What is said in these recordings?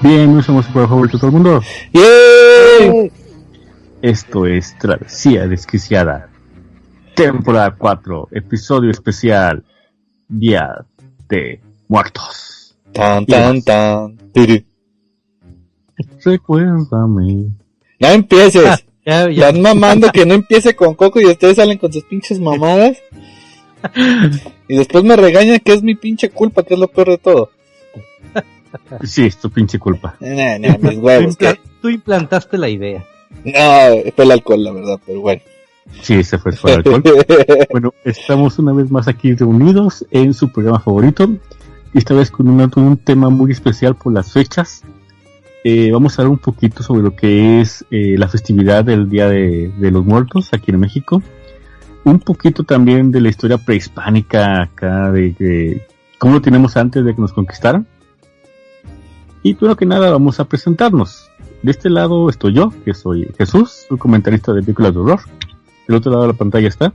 Bien, no somos el juego favorito de todo el mundo. ¡Yay! Esto es Travesía Desquiciada, temporada 4, episodio especial, Día de Muertos. Tan, tan, tan. Tiri. Recuérdame. No empieces. Ya. Están mamando que no empiece con Coco y ustedes salen con sus pinches mamadas. Y después me regañan que es mi pinche culpa, que es lo peor de todo. Sí, es tu pinche culpa. No, mis huevos. Tú implantaste la idea. No, fue el alcohol, la verdad, pero bueno. Sí, se fue el alcohol. Bueno, estamos una vez más aquí reunidos en su programa favorito. Y esta vez con un tema muy especial por las fechas. Vamos a hablar un poquito sobre lo que es la festividad del Día de los Muertos aquí en México. Un poquito también de la historia prehispánica acá, de cómo lo tenemos antes de que nos conquistaran. Y primero que nada vamos a presentarnos. De este lado estoy yo, que soy Jesús, un comentarista de películas de horror. Del otro lado de la pantalla está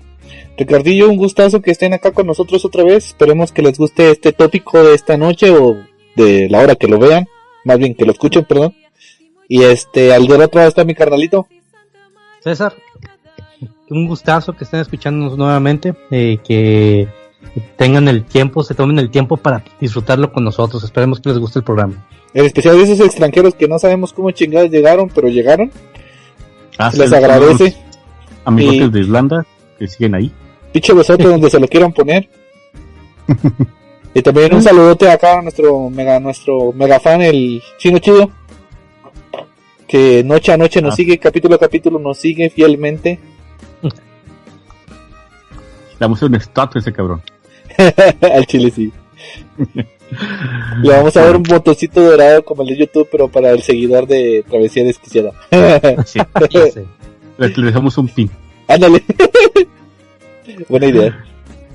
Ricardillo, un gustazo que estén acá con nosotros otra vez. Esperemos que les guste este tópico de esta noche o de la hora que lo vean. Más bien que lo escuchen, perdón. Y al del otro lado está mi carnalito César, un gustazo que estén escuchándonos nuevamente, que tengan el tiempo, se tomen el tiempo para disfrutarlo con nosotros. Esperemos que les guste el programa. En especial de esos extranjeros que no sabemos cómo chingados llegaron, pero llegaron. Les sí, agradece. Amigos de Irlanda que siguen ahí. Pinche besote donde se lo quieran poner. Y también un saludote acá a nuestro mega fan, el Chino Chido, que noche a noche nos sigue, capítulo a capítulo nos sigue fielmente. Le vamos a hacer un estatua a ese cabrón. Al chile sí. Le vamos a dar un botoncito dorado como el de YouTube, pero para el seguidor de Travesía Desquiciada. Sí. Le dejamos un pin. Ándale. Buena idea.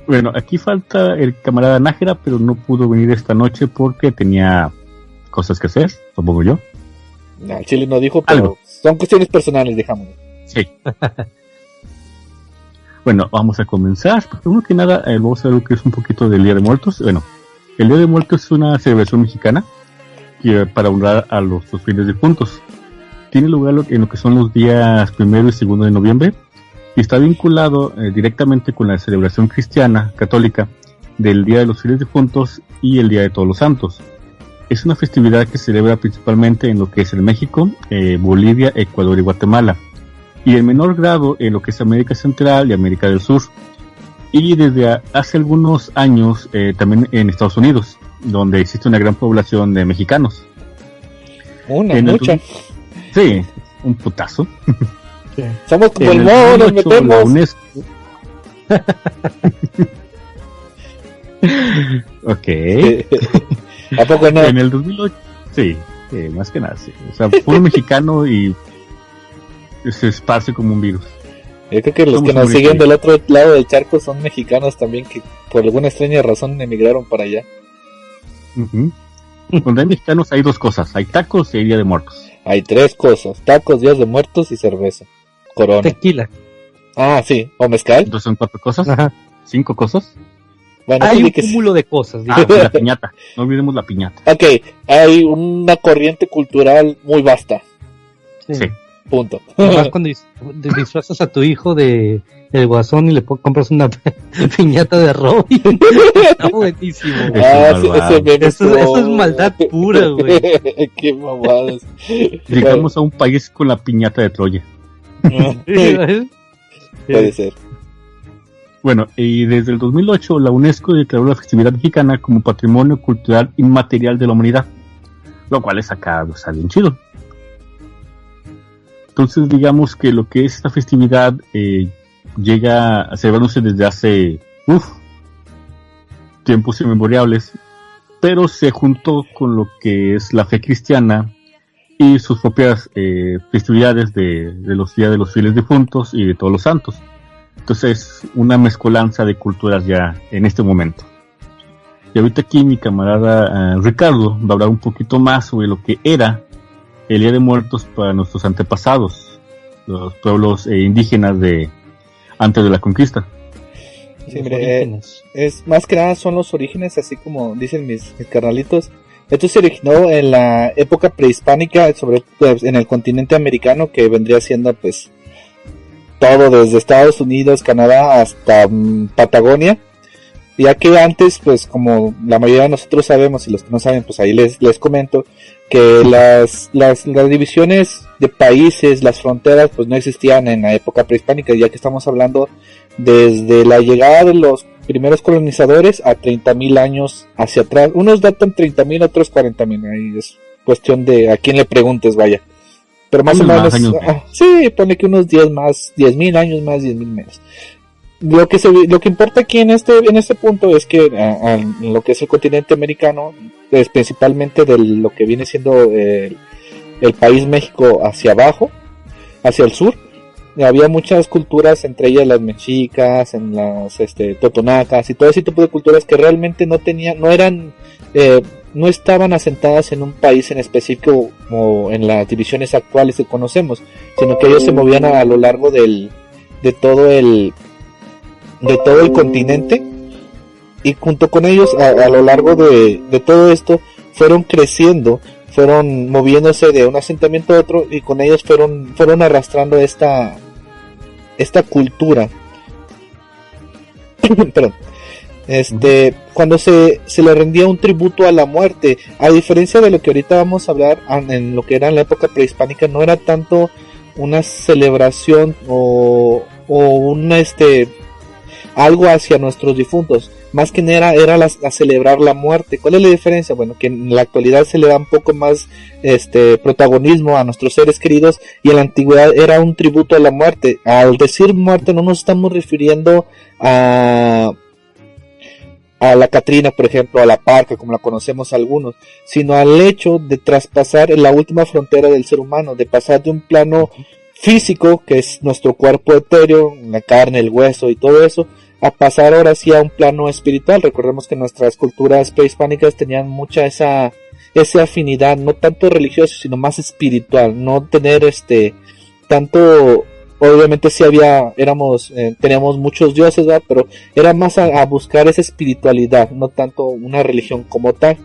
Bueno, aquí falta el camarada Nájera, pero no pudo venir esta noche porque tenía cosas que hacer, supongo yo. No, el chile no dijo, pero algo. Son cuestiones personales, dejamos. Sí. Bueno, vamos a comenzar. Primero que nada, vamos a ver lo que es un poquito del Día de Muertos. Bueno, el Día de Muertos es una celebración mexicana que, para honrar a los fieles difuntos. Tiene lugar en lo que son los días 1 y 2 de noviembre y está vinculado directamente con la celebración cristiana católica del Día de los Fieles Difuntos y el Día de Todos los Santos. Es una festividad que se celebra principalmente en lo que es el México, Bolivia, Ecuador y Guatemala, y en menor grado en lo que es América Central y América del Sur, y desde hace algunos años también en Estados Unidos, donde existe una gran población de mexicanos. Mucha. Sí, un putazo. Sí. Somos como el modo, nos metemos. La UNESCO. Ok. ¿A poco no? En el 2008, sí, más que nada, sí. O sea, puro mexicano y se esparce como un virus. Yo creo que los Somos que nos siguen historia. del otro lado del charco son mexicanos también, que por alguna extraña razón emigraron para allá. Uh-huh. Donde hay mexicanos hay dos cosas, hay tacos y hay Día de Muertos. Hay 3 cosas: tacos, días de muertos y cerveza. Corona. Tequila. Ah, sí. ¿O mezcal? Entonces son 4 cosas, Ajá. 5 cosas. Bueno, Hay sí, un que sí. cúmulo de cosas. Y la piñata, no olvidemos la piñata. Ok, hay una corriente cultural muy vasta. Sí. Punto. Además, cuando disfrazas a tu hijo de el guasón y le compras una piñata de Robin, está buenísimo. Eso Ah, es malvado. ese meme Eso es maldad pura, güey. Qué mamadas. Llegamos a un país con la piñata de Troya. Puede ser. Bueno, y desde el 2008 la UNESCO declaró la festividad mexicana como Patrimonio Cultural Inmaterial de la Humanidad, lo cual es acá, o sea, bien chido. Entonces digamos que lo que es esta festividad llega a celebrándose desde hace tiempos inmemoriales, pero se juntó con lo que es la fe cristiana y sus propias festividades de los días de los fieles difuntos y de todos los santos. Entonces una mezcolanza de culturas ya en este momento. Y ahorita aquí mi camarada Ricardo va a hablar un poquito más sobre lo que era el Día de Muertos para nuestros antepasados, los pueblos indígenas de antes de la conquista. Sí, mire, es más que nada son los orígenes, así como dicen mis carnalitos, Esto se originó en la época prehispánica, pues, en el continente americano, que vendría siendo pues todo desde Estados Unidos, Canadá hasta Patagonia, ya que antes, pues como la mayoría de nosotros sabemos, y los que no saben, pues ahí les comento, que las divisiones de países, las fronteras, pues no existían en la época prehispánica, ya que estamos hablando desde la llegada de los primeros colonizadores a 30.000 años hacia atrás. Unos datan 30.000, otros 40.000, ahí es cuestión de a quién le preguntes, vaya. Pero más o menos, sí, pone que unos 10.000 años más, 10.000 menos. Lo que importa aquí en este punto es que en lo que es el continente americano, es principalmente de lo que viene siendo el país México hacia abajo, hacia el sur, había muchas culturas, entre ellas las mexicas, en las totonacas y todo ese tipo de culturas que realmente no estaban asentadas en un país en específico como en las divisiones actuales que conocemos, sino que ellos se movían a lo largo de todo el continente, y junto con ellos a lo largo de todo esto fueron creciendo, fueron moviéndose de un asentamiento a otro, y con ellos fueron arrastrando esta cultura. Perdón. Cuando se le rendía un tributo a la muerte, a diferencia de lo que ahorita vamos a hablar en lo que era en la época prehispánica, no era tanto una celebración o algo hacia nuestros difuntos, más que nada era a celebrar la muerte. ¿Cuál es la diferencia? Bueno, que en la actualidad se le da un poco más protagonismo a nuestros seres queridos, y en la antigüedad era un tributo a la muerte. Al decir muerte no nos estamos refiriendo a la Catrina, por ejemplo, a la Parca, como la conocemos algunos, sino al hecho de traspasar la última frontera del ser humano, de pasar de un plano físico, que es nuestro cuerpo etéreo, la carne, el hueso y todo eso, a pasar ahora sí a un plano espiritual. Recordemos que nuestras culturas prehispánicas tenían mucha esa afinidad, no tanto religiosa, sino más espiritual, no tener tanto, obviamente sí teníamos muchos dioses, ¿verdad? Pero era más a buscar esa espiritualidad, no tanto una religión como tal.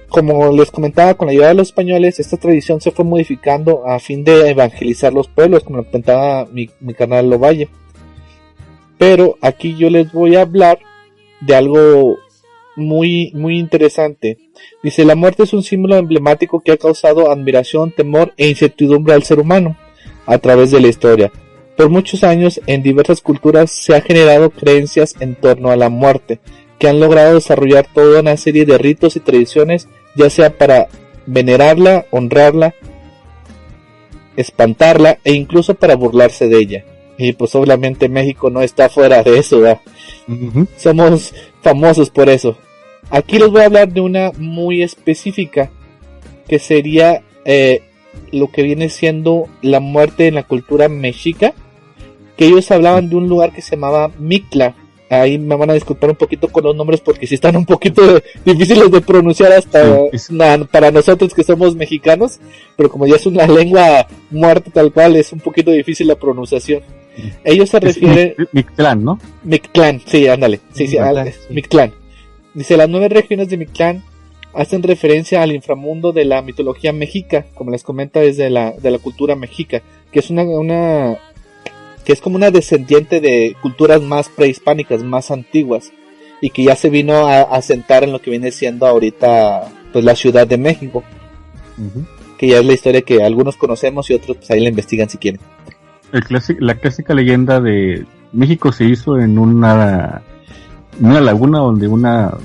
Como les comentaba, con la ayuda de los españoles, esta tradición se fue modificando a fin de evangelizar los pueblos, como lo comentaba mi carnal Lovalle. Pero aquí yo les voy a hablar de algo muy, muy interesante. Dice: la muerte es un símbolo emblemático que ha causado admiración, temor e incertidumbre al ser humano a través de la historia. Por muchos años, en diversas culturas se ha generado creencias en torno a la muerte, que han logrado desarrollar toda una serie de ritos y tradiciones, ya sea para venerarla, honrarla, espantarla e incluso para burlarse de ella. Y pues obviamente México no está fuera de eso, ¿verdad? Uh-huh. Somos famosos por eso. Aquí les voy a hablar de una muy específica, que sería lo que viene siendo la muerte en la cultura mexica, que ellos hablaban de un lugar que se llamaba Mictla. Ahí me van a disculpar un poquito con los nombres porque sí están un poquito difíciles de pronunciar hasta para nosotros que somos mexicanos, pero como ya es una lengua muerta tal cual, es un poquito difícil la pronunciación. Ellos se refieren... Mictlán, ¿no? Mictlán, sí, ándale. Sí, Mictlán. Dice: las 9 regiones de Mictlán hacen referencia al inframundo de la mitología mexica, como les comenta, desde la cultura mexica, que es que es como una descendiente de culturas más prehispánicas, más antiguas, y que ya se vino a asentar en lo que viene siendo ahorita pues la Ciudad de México. Uh-huh. Que ya es la historia que algunos conocemos y otros pues ahí la investigan si quieren. La clásica leyenda de México se hizo en una laguna donde una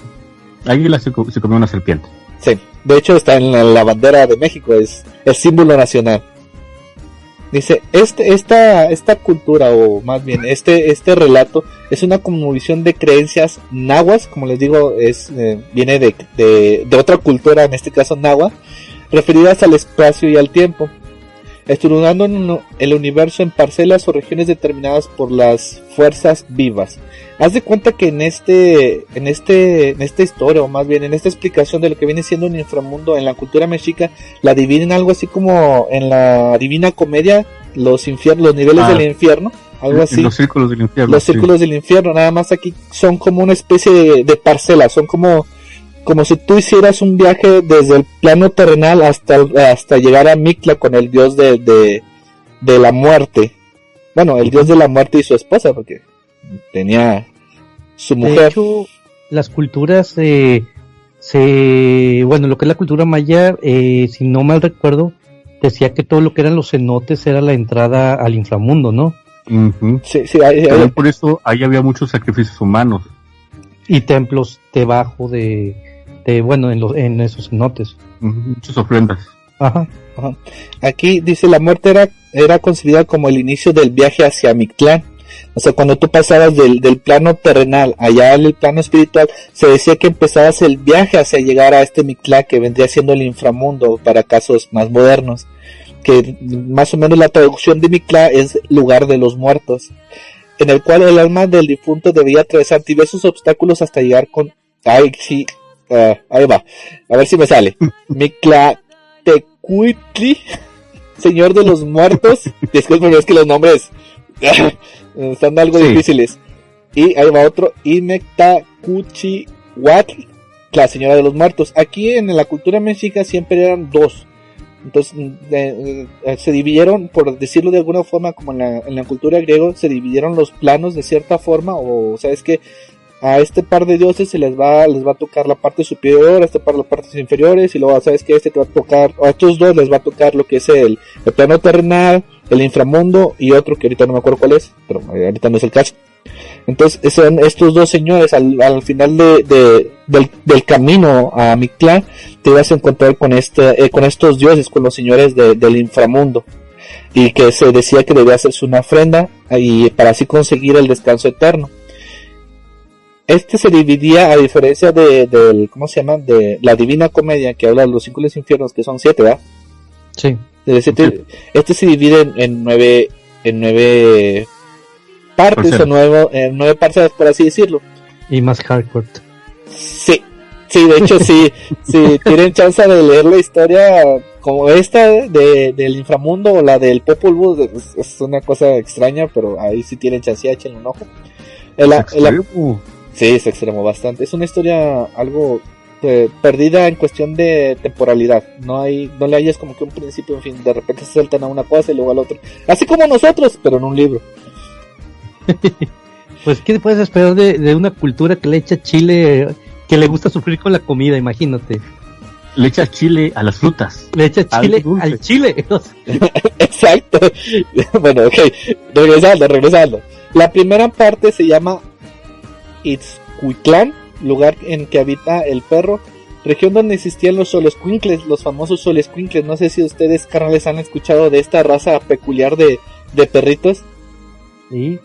águila se comió una serpiente. Sí, de hecho está en la bandera de México, es el símbolo nacional. Dice: esta cultura, o más bien este relato, es una cosmovisión de creencias nahuas, como les digo, viene de otra cultura, en este caso nahua, referidas al espacio y al tiempo, estructurando el universo en parcelas o regiones determinadas por las fuerzas vivas. Haz de cuenta que en esta historia, o más bien en esta explicación de lo que viene siendo un inframundo en la cultura mexica, la dividen algo así como en la Divina Comedia, los niveles del infierno, algo así. Los círculos del infierno. Los círculos del infierno, nada más aquí son como una especie de parcelas, son como como si tú hicieras un viaje desde el plano terrenal hasta llegar a Mictla con el dios de la muerte. Bueno, el dios de la muerte y su esposa, porque tenía su mujer. De hecho, las culturas, bueno, lo que es la cultura maya, si no mal recuerdo, decía que todo lo que eran los cenotes era la entrada al inframundo, ¿no? Uh-huh. Sí, por eso ahí había muchos sacrificios humanos. Y templos debajo bueno, en esos cenotes. Muchas ofrendas. Ajá. Aquí dice, la muerte era concebida como el inicio del viaje hacia Mictlán. O sea, cuando tú pasabas del plano terrenal allá al plano espiritual, se decía que empezabas el viaje hacia llegar a este Mictlán, que vendría siendo el inframundo para casos más modernos, que más o menos la traducción de Mictlán es lugar de los muertos, en el cual el alma del difunto debía atravesar diversos obstáculos hasta llegar con... ahí va, a ver si me sale. Mictlatecuhtli, señor de los muertos. Disculpen, es que los nombres están algo difíciles. Y ahí va otro, Imectacuchihuatl, la señora de los muertos. Aquí en la cultura mexica siempre eran dos. Entonces se dividieron, por decirlo de alguna forma, como en la cultura griega, se dividieron los planos de cierta forma, o sabes que a este par de dioses les va a tocar la parte superior, a este par las partes inferiores, y luego sabes que te va a tocar, a estos dos les va a tocar lo que es el plano terrenal, el inframundo, y otro que ahorita no me acuerdo cuál es, pero ahorita no es el caso. Entonces son estos dos señores al final del camino a Mictlán, te vas a encontrar con estos dioses, con los señores del inframundo, y que se decía que debía hacerse una ofrenda y para así conseguir el descanso eterno. Este se dividía, a diferencia del ¿cómo se llama? De la Divina Comedia, que habla de los 5 infiernos, que son 7, ¿verdad? Sí. Este se divide en 9 partes, o 9 parcelas, por así decirlo. Y más hardcore. Sí, de hecho si tienen chance de leer la historia como esta del inframundo o la del Popol Vuh, es una cosa extraña, pero ahí si tienen chance, échenle un ojo. Sí, es extremo bastante. Es una historia algo perdida en cuestión de temporalidad. No le hayas como que un principio, en fin, de repente se saltan a una cosa y luego al otro. Así como nosotros, pero en un libro. Pues, ¿qué puedes esperar de una cultura que le echa chile, que le gusta sufrir con la comida? Imagínate. Le echa chile a las frutas. Le echa chile al chile. Exacto. Bueno, ok. Regresando. La primera parte se llama Itzcuitlán, lugar en que habita el perro, región donde existían los solescuincles, los famosos solescuincles. No sé si ustedes, carnales, han escuchado de esta raza peculiar de perritos. Sí.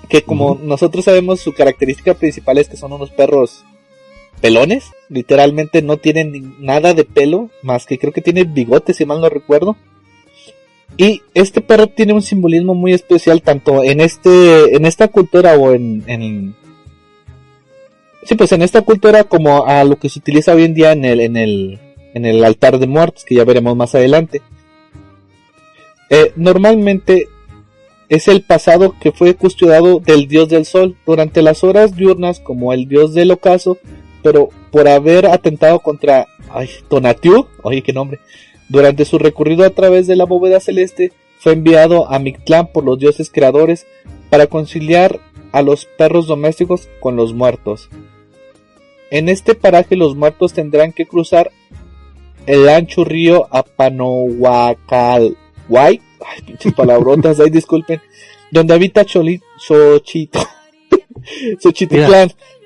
Que como nosotros sabemos, su característica principal es que son unos perros pelones. Literalmente no tienen nada de pelo, más que creo que tiene bigote, si mal no recuerdo. Y este perro tiene un simbolismo muy especial, tanto en esta cultura o en esta cultura, como a lo que se utiliza hoy en día en el altar de muertos, que ya veremos más adelante. Normalmente es el pasado que fue custodiado del dios del sol durante las horas diurnas, como el dios del ocaso, pero por haber atentado contra Tonatiuh, oye qué nombre. Durante su recorrido a través de la bóveda celeste, fue enviado a Mictlán por los dioses creadores para conciliar a los perros domésticos con los muertos. En este paraje los muertos tendrán que cruzar el ancho río Apanohuacalhuay, pinches palabrotas, disculpen, donde habita Xochitlán.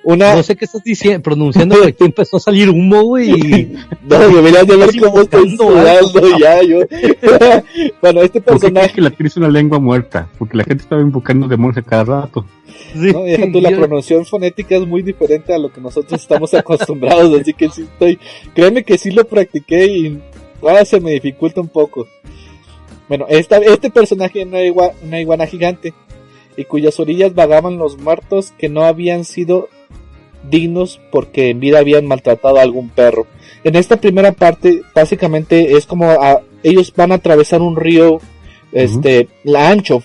No sé qué estás diciendo, pronunciando, pero aquí empezó a salir humo, güey. No, deberías de ver cómo estoy sudando ya, yo. Bueno, este personaje... que la tienes una lengua muerta, porque la gente estaba invocando demonios a cada rato. Sí, no, deja tú, la pronunciación fonética es muy diferente a lo que nosotros estamos acostumbrados, así que sí créeme que sí lo practiqué y ahora se me dificulta un poco. Bueno, este personaje era una iguana gigante, y cuyas orillas vagaban los muertos que no habían sido dignos porque en vida habían maltratado a algún perro. En esta primera parte básicamente es como ellos van a atravesar un río ancho,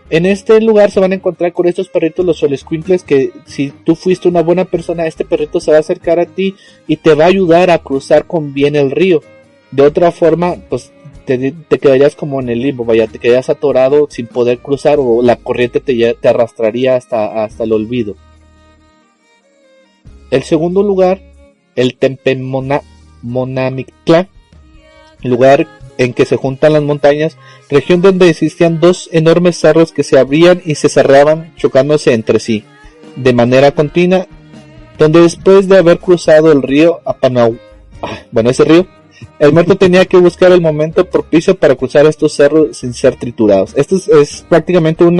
En este lugar se van a encontrar con estos perritos, los Xoloitzcuintles, que si tú fuiste una buena persona, este perrito se va a acercar a ti y te va a ayudar a cruzar con bien el río. De otra forma, pues te quedarías como en el limbo, vaya, te quedarías atorado sin poder cruzar, o la corriente te arrastraría hasta el olvido. El segundo lugar, el Tempemonamictlán, lugar en que se juntan las montañas, región donde existían dos enormes cerros que se abrían y se cerraban chocándose entre sí, de manera continua, donde después de haber cruzado el río ese río, el muerto tenía que buscar el momento propicio para cruzar estos cerros sin ser triturados. Esto es prácticamente un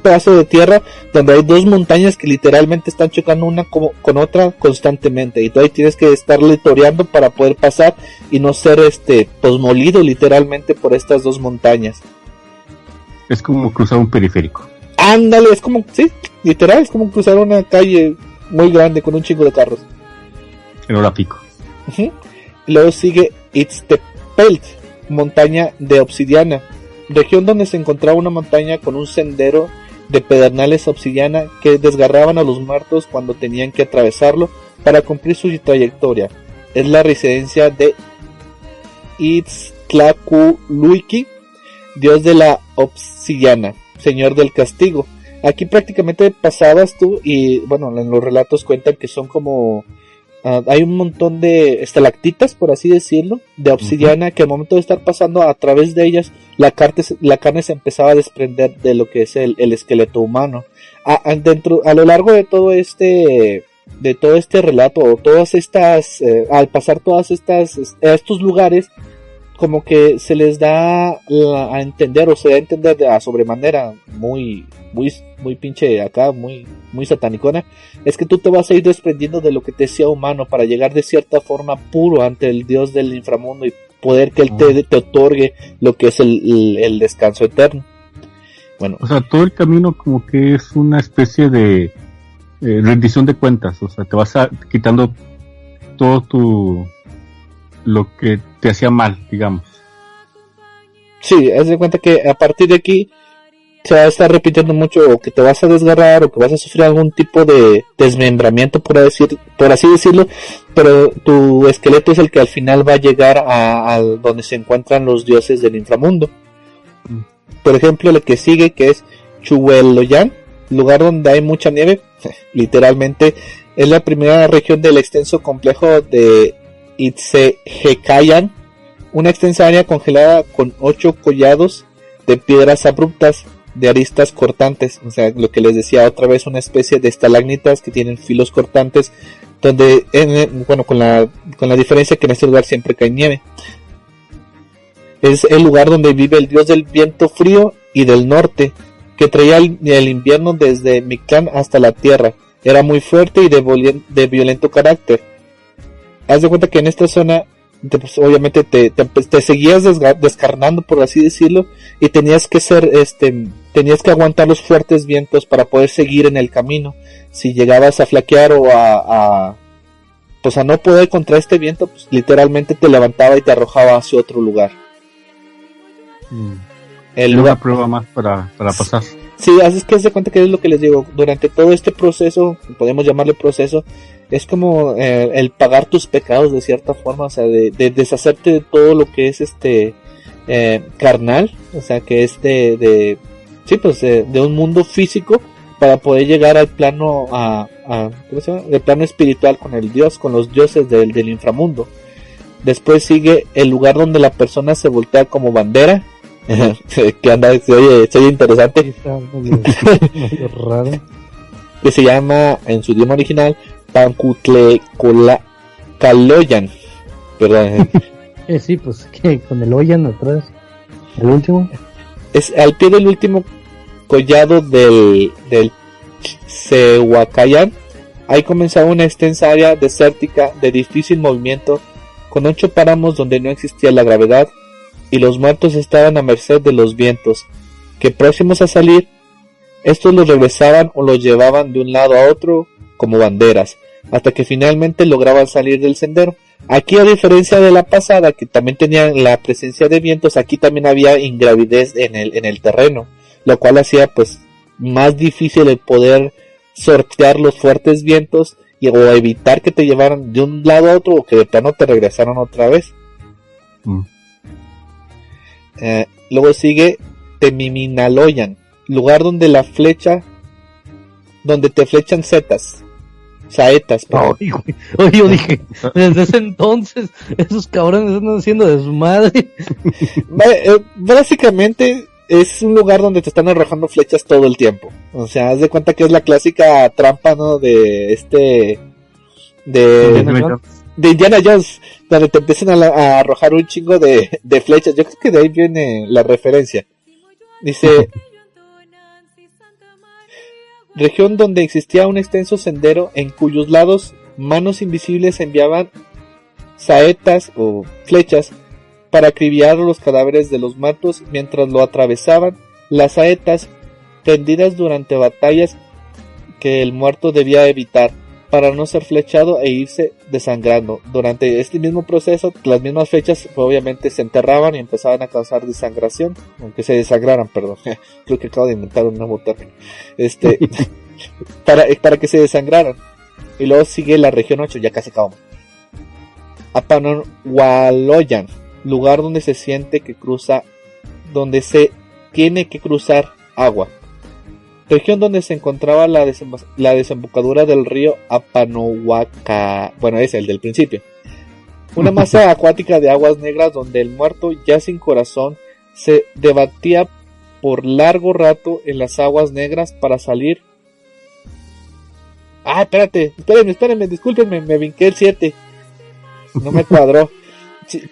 pedazo de tierra donde hay dos montañas que literalmente están chocando una con otra constantemente, y tú ahí tienes que estarle toreando para poder pasar y no ser pues molido literalmente por estas dos montañas. Es como cruzar un periférico. Ándale, es como, sí, literal, es como cruzar una calle muy grande con un chingo de carros. En hora pico. Uh-huh. Luego sigue Ixtepelt, montaña de obsidiana, región donde se encontraba una montaña con un sendero de pedernales obsidiana que desgarraban a los muertos cuando tenían que atravesarlo para cumplir su trayectoria. Es la residencia de Itztlaculuiki, dios de la obsidiana, señor del castigo. Aquí prácticamente pasabas tú y, bueno, en los relatos cuentan que son como... hay un montón de estalactitas, por así decirlo, de obsidiana, que al momento de estar pasando a través de ellas, la carne se empezaba a desprender de lo que es el esqueleto humano. A lo largo de todo este relato, o todas estas, al pasar estos lugares, como que se les da a entender, o se da a entender de a sobremanera muy pinche acá, muy satanicona, es que tú te vas a ir desprendiendo de lo que te sea humano para llegar de cierta forma puro ante el dios del inframundo y poder que él te otorgue lo que es el descanso eterno. Bueno, o sea, todo el camino como que es una especie de rendición de cuentas, o sea, te vas quitando todo lo que te hacía mal, digamos. Sí, haz de cuenta que a partir de aquí se va a estar repitiendo mucho, o que te vas a desgarrar, o que vas a sufrir algún tipo de desmembramiento, por así decirlo, pero tu esqueleto es el que al final va a llegar a donde se encuentran los dioses del inframundo. Por ejemplo, el que sigue, que es Chueloyan, lugar donde hay mucha nieve, literalmente es la primera región del extenso complejo de Itzehecayan, una extensa área congelada con 8 collados de piedras abruptas de aristas cortantes, o sea, lo que les decía otra vez, una especie de estalagmitas que tienen filos cortantes, donde, con la diferencia que en este lugar siempre cae nieve. Es el lugar donde vive el dios del viento frío y del norte, que traía el invierno desde Mictlán hasta la tierra. Era muy fuerte y de violento carácter. Haz de cuenta que en esta zona, pues, obviamente te seguías descarnando, por así decirlo, y tenías que aguantar los fuertes vientos para poder seguir en el camino. Si llegabas a flaquear o a no poder contra este viento, pues literalmente te levantaba y te arrojaba hacia otro lugar. Una prueba más para pasar. Sí, así es que haz de cuenta que es lo que les digo, durante todo este proceso, podemos llamarle proceso, es como el pagar tus pecados de cierta forma, o sea, de deshacerte de todo lo que es carnal, o sea, que es de un mundo físico, para poder llegar al plano ¿cómo se llama? El plano espiritual con el dios, con los dioses del inframundo. Después sigue el lugar donde la persona se voltea como bandera, que anda, se oye interesante, medio raro, que se llama en su idioma original Pancutlekoloyan, ¿verdad? Sí, pues que con el Oyan atrás, el último. Es al pie del último collado del Sehuacayan. Ahí comenzaba una extensa área desértica de difícil movimiento, con 8 páramos donde no existía la gravedad, y los muertos estaban a merced de los vientos, que próximos a salir, estos los regresaban o los llevaban de un lado a otro como banderas, hasta que finalmente lograban salir del sendero. Aquí, a diferencia de la pasada, que también tenían la presencia de vientos, aquí también había ingravidez en el terreno, lo cual hacía pues más difícil el poder sortear los fuertes vientos o evitar que te llevaran de un lado a otro o que de plano te regresaran otra vez. Luego sigue Temiminaloyan, lugar donde donde te flechan saetas. Oye, yo dije, desde ese entonces, esos cabrones están haciendo de su madre. Básicamente es un lugar donde te están arrojando flechas todo el tiempo. O sea, haz de cuenta que es la clásica trampa, ¿no? De Indiana Jones, donde te empiezan a arrojar un chingo de flechas. Yo creo que de ahí viene la referencia. Dice... región donde existía un extenso sendero en cuyos lados manos invisibles enviaban saetas o flechas para acribillar los cadáveres de los muertos mientras lo atravesaban. Las saetas, tendidas durante batallas que el muerto debía evitar para no ser flechado e irse desangrando. Durante este mismo proceso, las mismas flechas obviamente se enterraban y empezaban a causar desangración, aunque se desangraran, perdón. Creo que acabo de inventar un nuevo término. Para que se desangraran. Y luego sigue la región 8, ya casi acabamos. Apanowaloyan, lugar donde se tiene que cruzar agua. Región donde se encontraba la desembocadura del río Apanohuaca, bueno, es el del principio. Una masa acuática de aguas negras donde el muerto ya sin corazón se debatía por largo rato en las aguas negras para salir. Espérenme, discúlpenme, me vinqué el 7. No me cuadró.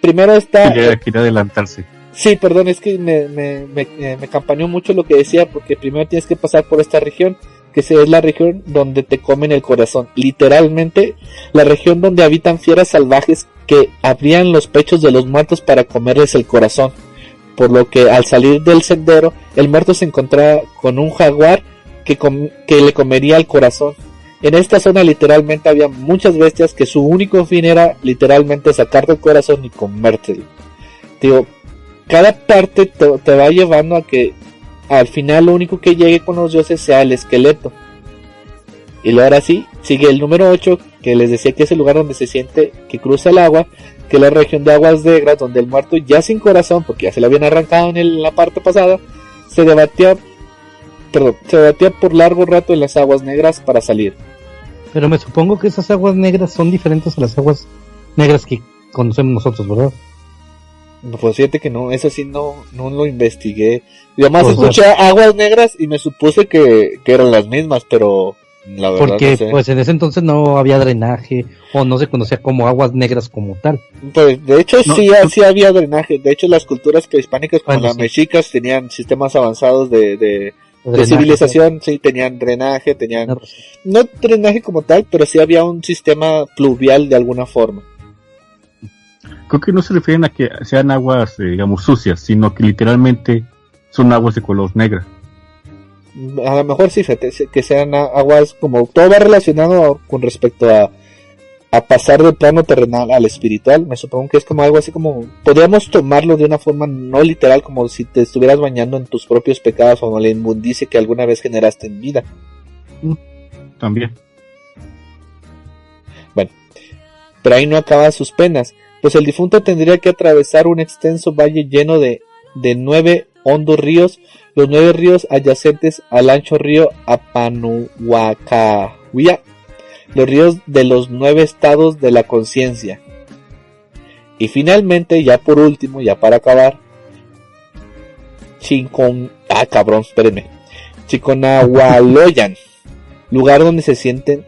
Primero está... Quiere adelantarse. Sí, perdón, es que me campaneó mucho lo que decía, porque primero tienes que pasar por esta región, que es la región donde te comen el corazón. Literalmente, la región donde habitan fieras salvajes que abrían los pechos de los muertos para comerles el corazón. Por lo que al salir del sendero, el muerto se encontraba con un jaguar que le comería el corazón. En esta zona literalmente había muchas bestias que su único fin era literalmente sacarte el corazón y comértelo. Digo, cada parte te va llevando a que al final lo único que llegue con los dioses sea el esqueleto. Y luego ahora sí, sigue el número 8, que les decía que es el lugar donde se siente que cruza el agua, que es la región de aguas negras, donde el muerto ya sin corazón, porque ya se le habían arrancado en la parte pasada, se debatía por largo rato en las aguas negras para salir. Pero me supongo que esas aguas negras son diferentes a las aguas negras que conocemos nosotros, ¿verdad? Pues fíjate que no, eso sí no lo investigué. Yo además escuché aguas negras y me supuse que eran las mismas, pero la verdad porque no sé. Pues en ese entonces no había drenaje o no se conocía como aguas negras como tal. Pues de hecho sí había drenaje. De hecho las culturas prehispánicas como las mexicas tenían sistemas avanzados de civilización, sí, tenían drenaje, no drenaje como tal, pero sí había un sistema pluvial de alguna forma. Creo que no se refieren a que sean aguas, digamos, sucias, sino que literalmente son aguas de color negra. A lo mejor sí, que sean aguas, como todo va relacionado con respecto a pasar del plano terrenal al espiritual. Me supongo que es como algo así como, podríamos tomarlo de una forma no literal, como si te estuvieras bañando en tus propios pecados o en la inmundicia que alguna vez generaste en vida. También. Bueno, pero ahí no acaban sus penas, pues el difunto tendría que atravesar un extenso valle lleno de 9 hondos ríos, los 9 ríos adyacentes al ancho río Apanuhuacahuia, los ríos de los 9 estados de la conciencia. Y finalmente, ya por último, ya para acabar, Chiconahualoyan, lugar donde se sienten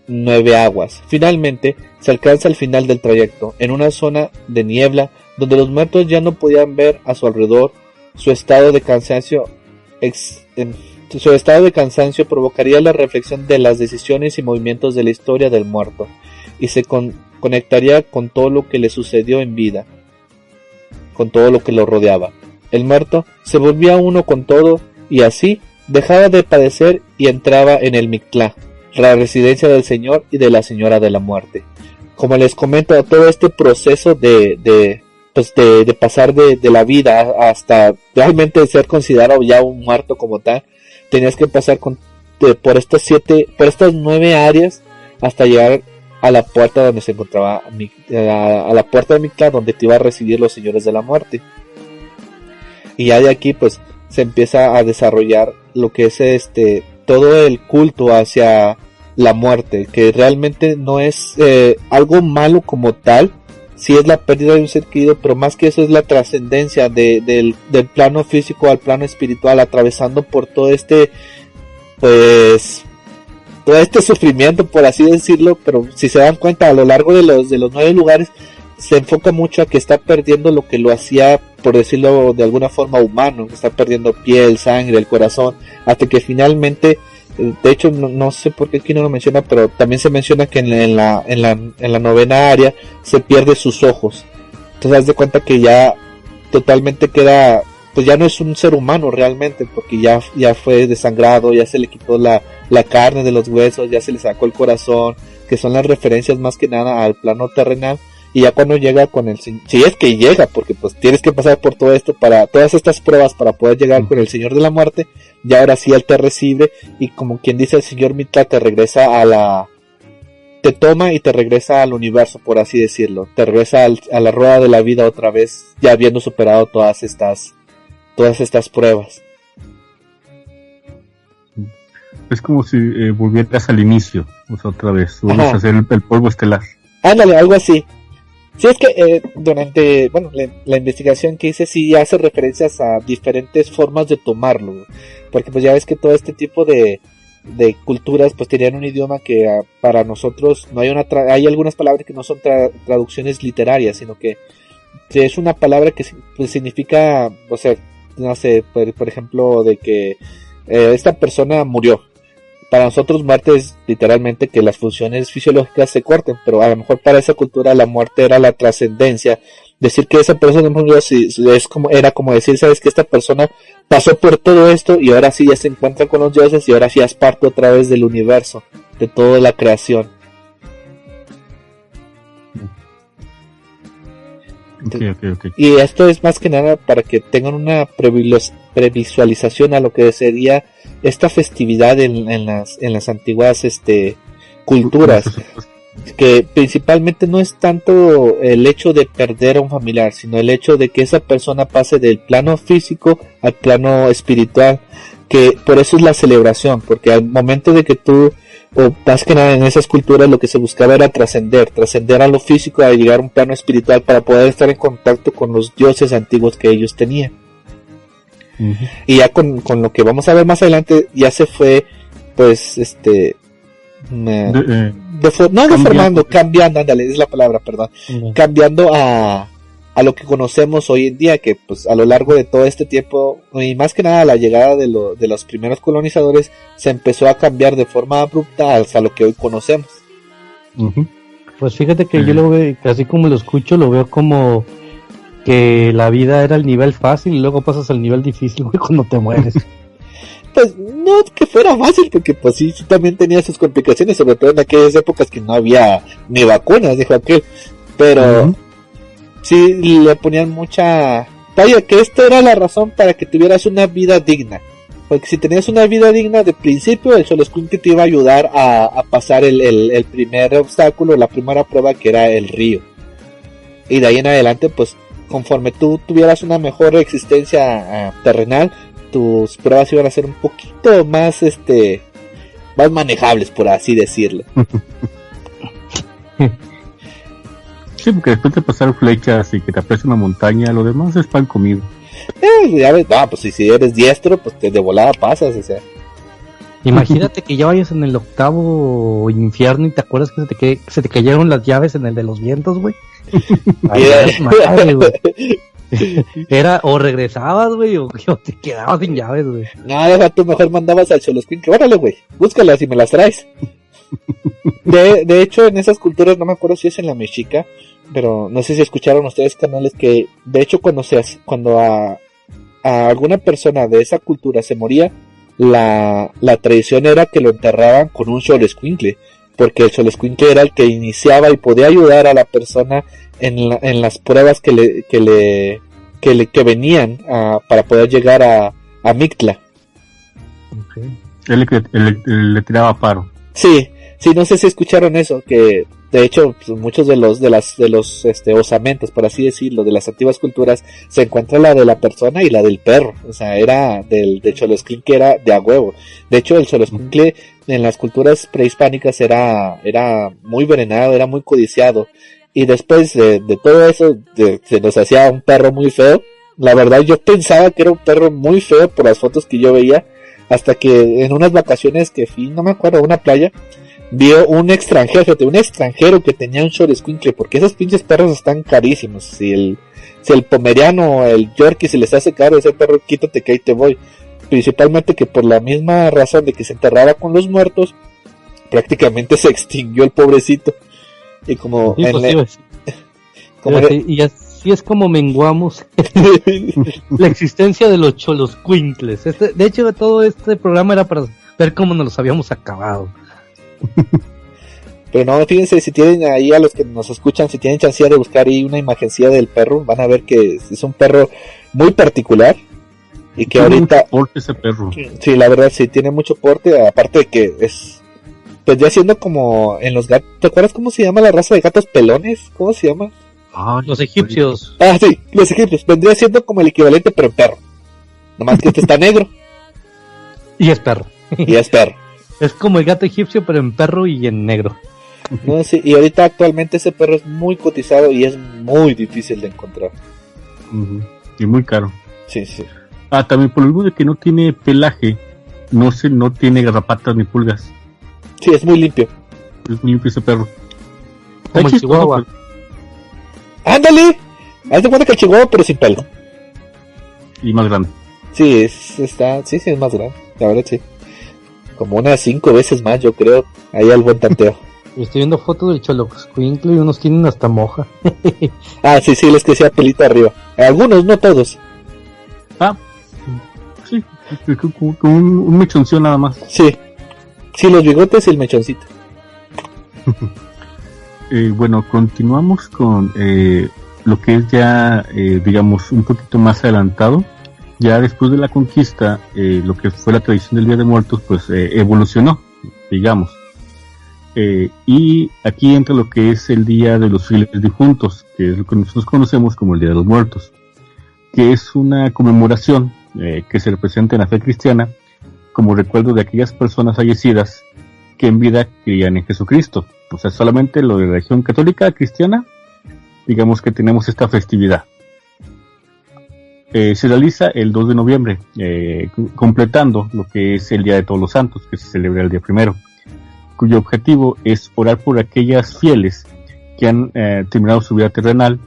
9 aguas. Finalmente, se alcanza el final del trayecto, en una zona de niebla, donde los muertos ya no podían ver a su alrededor. Su estado de cansancio provocaría la reflexión de las decisiones y movimientos de la historia del muerto, y se conectaría con todo lo que le sucedió en vida, con todo lo que lo rodeaba. El muerto se volvía uno con todo, y así dejaba de padecer y entraba en el Mictlá, la residencia del Señor y de la Señora de la Muerte. como les comento, todo este proceso de pasar de la vida hasta realmente ser considerado ya un muerto como tal, tenías que pasar por estas 9 áreas hasta llegar a la puerta donde se encontraba a la puerta de Mictlán, donde te iba a recibir los señores de la muerte. Y ya de aquí pues se empieza a desarrollar lo que es todo el culto hacia la muerte, que realmente no es algo malo como tal, sí es la pérdida de un ser querido, pero más que eso es la trascendencia del plano físico al plano espiritual, atravesando por todo este sufrimiento, por así decirlo. Pero si se dan cuenta, a lo largo de los 9 lugares se enfoca mucho a que está perdiendo lo que lo hacía, por decirlo de alguna forma, humano, está perdiendo piel, sangre, el corazón, hasta que finalmente, de hecho no sé por qué aquí no lo menciona, pero también se menciona que en la 9ª área se pierde sus ojos. Entonces haz de cuenta que ya totalmente queda, pues ya no es un ser humano realmente, porque ya fue desangrado, ya se le quitó la carne de los huesos, ya se le sacó el corazón, que son las referencias más que nada al plano terrenal. Y ya cuando llega con si es que llega, porque pues tienes que pasar por todo esto, para todas estas pruebas para poder llegar con el Señor de la Muerte, ya ahora sí él te recibe, y como quien dice, el Señor Mictlán te regresa te toma y te regresa al universo, por así decirlo, te regresa a la rueda de la vida otra vez, ya habiendo superado todas estas pruebas. Es como si volvieras al inicio, o sea, otra vez, vuelves a hacer el polvo estelar. Ándale, algo así. Sí, es que durante la investigación que hice, sí hace referencias a diferentes formas de tomarlo, porque pues ya ves que todo este tipo de culturas pues tenían un idioma que para nosotros no hay hay algunas palabras que no son traducciones literarias, sino que es una palabra que pues significa, o sea, no sé, por ejemplo, de que esta persona murió. Para nosotros muerte es literalmente que las funciones fisiológicas se corten, pero a lo mejor para esa cultura la muerte era la trascendencia. Decir que esa persona murió era como decir, sabes que esta persona pasó por todo esto y ahora sí ya se encuentra con los dioses y ahora sí es parte otra vez del universo, de toda la creación. Okay. Y esto es más que nada para que tengan una previsualización a lo que sería esta festividad en las antiguas culturas, que principalmente no es tanto el hecho de perder a un familiar, sino el hecho de que esa persona pase del plano físico al plano espiritual, que por eso es la celebración, porque al momento de que tú, o más que nada en esas culturas, lo que se buscaba era trascender a lo físico, a llegar a un plano espiritual para poder estar en contacto con los dioses antiguos que ellos tenían. Uh-huh. Y ya con lo que vamos a ver más adelante, ya se fue pues cambiando, ándale, es la palabra, perdón, uh-huh. Cambiando a lo que conocemos hoy en día, que pues a lo largo de todo este tiempo, y más que nada a la llegada de los primeros colonizadores, se empezó a cambiar de forma abrupta hasta lo que hoy conocemos. Uh-huh. Pues fíjate que yo lo veo, así como lo escucho, lo veo como que la vida era el nivel fácil y luego pasas al nivel difícil, güey, cuando te mueres. Pues no que fuera fácil, porque pues sí también tenía sus complicaciones, sobre todo en aquellas épocas que no había ni vacunas, dijo aquel, pero uh-huh. Sí le ponían mucha... Vaya, que esto era la razón para que tuvieras una vida digna, porque si tenías una vida digna de principio, el Xoloscuincle te iba a ayudar a pasar el primer obstáculo, la primera prueba, que era el río, y de ahí en adelante pues conforme tú tuvieras una mejor existencia terrenal, tus pruebas iban a ser un poquito más más manejables, por así decirlo. Sí, porque después de pasar flechas y que te aprecia una montaña, lo demás es pan comido. Ya ves, pues si eres diestro, pues de volada pasas, o sea. Imagínate que ya vayas en el 8º infierno y te acuerdas que se te cayeron las llaves en el de los vientos, güey. Madre, güey. Era o regresabas, güey, o te quedabas sin llaves, güey. No, tú mejor mandabas al Xoloscuincle, órale, güey, búscalas y me las traes. De hecho, en esas culturas, no me acuerdo si es en la Mexica, pero no sé si escucharon ustedes canales que, de hecho, cuando a alguna persona de esa cultura se moría, la tradición era que lo enterraban con un Xoloscuincle, porque el Xoloscuincle era el que iniciaba y podía ayudar a la persona en las pruebas que venían para poder llegar a Mictla. Okay. Él le tiraba paro. Sí, no sé si escucharon eso, que de hecho pues, muchos de los osamentas, por así decirlo, de las antiguas culturas, se encuentra la de la persona y la del perro. O sea, era del Xoloscuincle, era de a huevo. De hecho, el Xoloscuincle en las culturas prehispánicas era muy venenado, era muy codiciado. Y después de todo eso, se nos hacía un perro muy feo. La verdad, yo pensaba que era un perro muy feo por las fotos que yo veía, hasta que en unas vacaciones que fui, no me acuerdo, a una playa, vio un extranjero que tenía un Xoloscuincle, porque esos pinches perros están carísimos. Si el pomeriano, el Yorkie se les hace caro, ese perro, quítate que ahí te voy. Principalmente que por la misma razón de que se enterraba con los muertos, prácticamente se extinguió el pobrecito. Y como y así es como menguamos la existencia de los Xoloscuincles. De hecho, todo este programa era para ver cómo nos los habíamos acabado. Pero no, fíjense, si tienen ahí, a los que nos escuchan, si tienen chance de buscar ahí una imagencilla del perro, van a ver que es un perro muy particular. Y que tiene ahorita... mucho porte ese perro. Sí, la verdad, sí, tiene mucho porte, aparte de que es... Pues ya siendo como en los gatos... ¿Te acuerdas cómo se llama la raza de gatos pelones? ¿Cómo se llama? Los egipcios. Ah, sí, los egipcios. Vendría siendo como el equivalente, pero en perro. Nomás que este está negro. Y es perro. Y es perro. Es como el gato egipcio, pero en perro y en negro. No, sí, y ahorita actualmente ese perro es muy cotizado y es muy difícil de encontrar. Y muy caro. Sí, sí. También por lo mismo de que no tiene pelaje, no tiene garrapatas ni pulgas. Sí, es muy limpio. Es muy limpio ese perro. Como el chihuahua. ¡Ándale! Haz de cuenta que el chihuahua, pero sin pelo. Y más grande. Sí, es más grande. La verdad, sí. Como unas 5 veces más, yo creo. Ahí al buen tanteo. Estoy viendo fotos del Xoloscuincle y unos tienen hasta moja. Sí, les crecía pelito arriba. Algunos, no todos. Sí, con un mechoncito nada más. Sí, los bigotes y el mechoncito. Bueno, continuamos con lo que es ya, digamos, un poquito más adelantado. Ya después de la conquista, lo que fue la tradición del Día de Muertos, pues evolucionó, digamos. Y aquí entra lo que es el Día de los Fieles Difuntos, que es lo que nosotros conocemos como el Día de los Muertos, que es una conmemoración que se representa en la fe cristiana como recuerdo de aquellas personas fallecidas que en vida creían en Jesucristo. O sea, solamente lo de la religión católica cristiana, digamos que tenemos esta festividad. Se realiza el 2 de noviembre, completando lo que es el Día de Todos los Santos, que se celebra el día 1, cuyo objetivo es orar por aquellas fieles que han terminado su vida terrenal,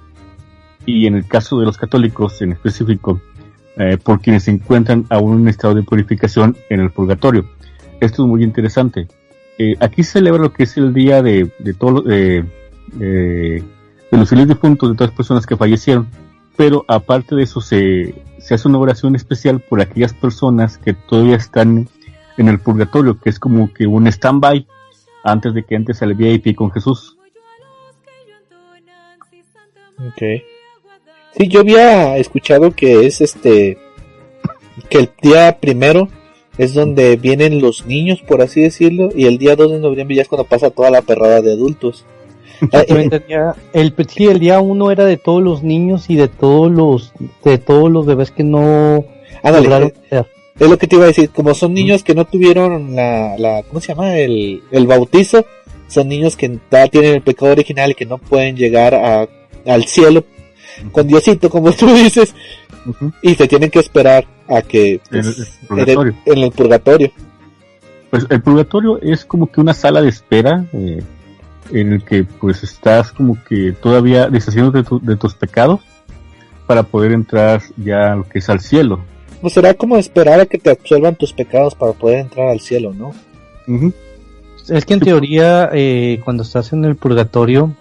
y en el caso de los católicos en específico, por quienes se encuentran aún en estado de purificación en el purgatorio. Esto es muy interesante. Aquí se celebra lo que es el día de los fieles difuntos, de todas las personas que fallecieron, pero aparte de eso se hace una oración especial por aquellas personas que todavía están en el purgatorio, que es como que un stand-by antes de que entres al VIP con Jesús. Okay. Sí, yo había escuchado que es que el día 1 es donde vienen los niños, por así decirlo, y el día 2 de noviembre ya es cuando pasa toda la perrada de adultos. El día 1 era de todos los niños y de todos los bebés que no lograron ser. Es lo que te iba a decir, como son niños que no tuvieron la ¿cómo se llama? El bautizo, son niños que tienen el pecado original y que no pueden llegar al cielo con Diosito, como tú dices, y se tienen que esperar a que en el purgatorio. Pues el purgatorio es como que una sala de espera en el que pues estás como que todavía deshaciéndote de tus pecados para poder entrar ya a lo que es al cielo. Pues será como esperar a que te absuelvan tus pecados para poder entrar al cielo, ¿no? Es que en teoría cuando estás en el purgatorio,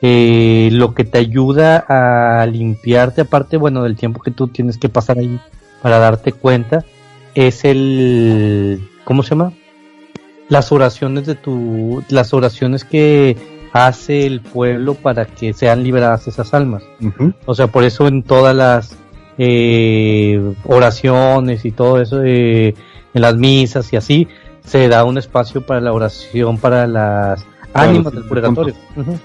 lo que te ayuda a limpiarte, aparte, bueno, del tiempo que tú tienes que pasar ahí para darte cuenta, es ¿cómo se llama? las oraciones las oraciones que hace el pueblo para que sean liberadas esas almas. Ujú. O sea, por eso en todas las oraciones y todo eso, en las misas y así, se da un espacio para la oración para las ánimas del purgatorio. Ujú.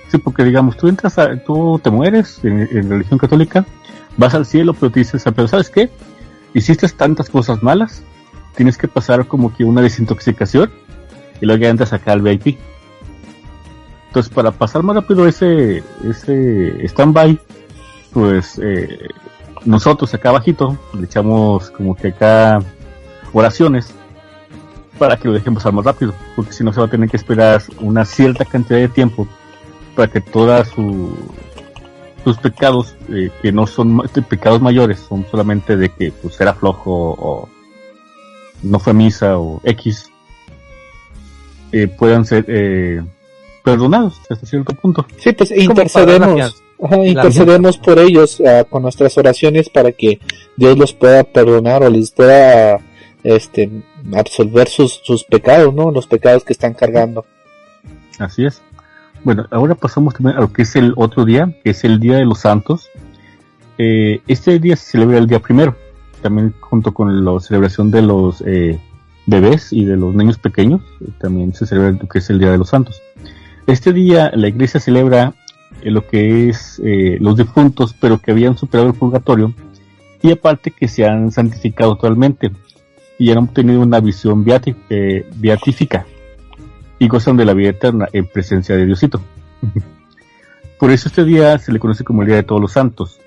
Sí, porque digamos, tú te mueres en religión católica, vas al cielo, pero te dices, pero ¿sabes qué? Hiciste tantas cosas malas, tienes que pasar como que una desintoxicación y luego ya entras acá al VIP. Entonces, para pasar más rápido ese stand-by, pues nosotros acá abajito le echamos como que acá oraciones para que lo dejen pasar más rápido, porque si no se va a tener que esperar una cierta cantidad de tiempo para que todas sus pecados, que no son pecados mayores, son solamente de que pues era flojo o no fue misa o X, puedan ser perdonados hasta cierto punto. Sí, pues intercedemos por ellos con nuestras oraciones para que Dios los pueda perdonar o les pueda absolver sus pecados, ¿no? Los pecados que están cargando. Así es. Bueno, ahora pasamos también a lo que es el otro día, que es el Día de los Santos. Este día se celebra el día primero, también junto con la celebración de los bebés y de los niños pequeños, también se celebra lo que es el Día de los Santos. Este día la iglesia celebra lo que es los difuntos, pero que habían superado el purgatorio, y aparte que se han santificado totalmente y han obtenido una visión beatífica y gozan de la vida eterna en presencia de Diosito. Por eso este día se le conoce como el Día de Todos los Santos.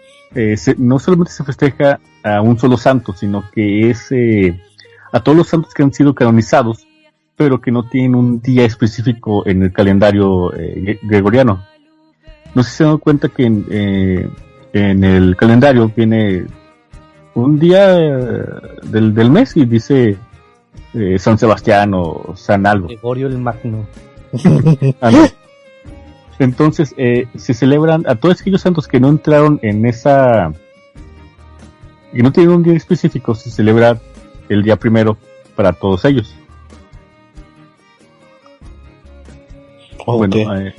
No solamente se festeja a un solo santo, sino que es a todos los santos que han sido canonizados, pero que no tienen un día específico en el calendario gregoriano. No sé si se dan cuenta que en el calendario viene un día del mes y dice San Sebastián o San algo. Gregorio el Magno. Entonces se celebran a todos aquellos santos que no entraron en esa, y no tienen un día específico, se celebra el día primero para todos ellos. Okay. Bueno,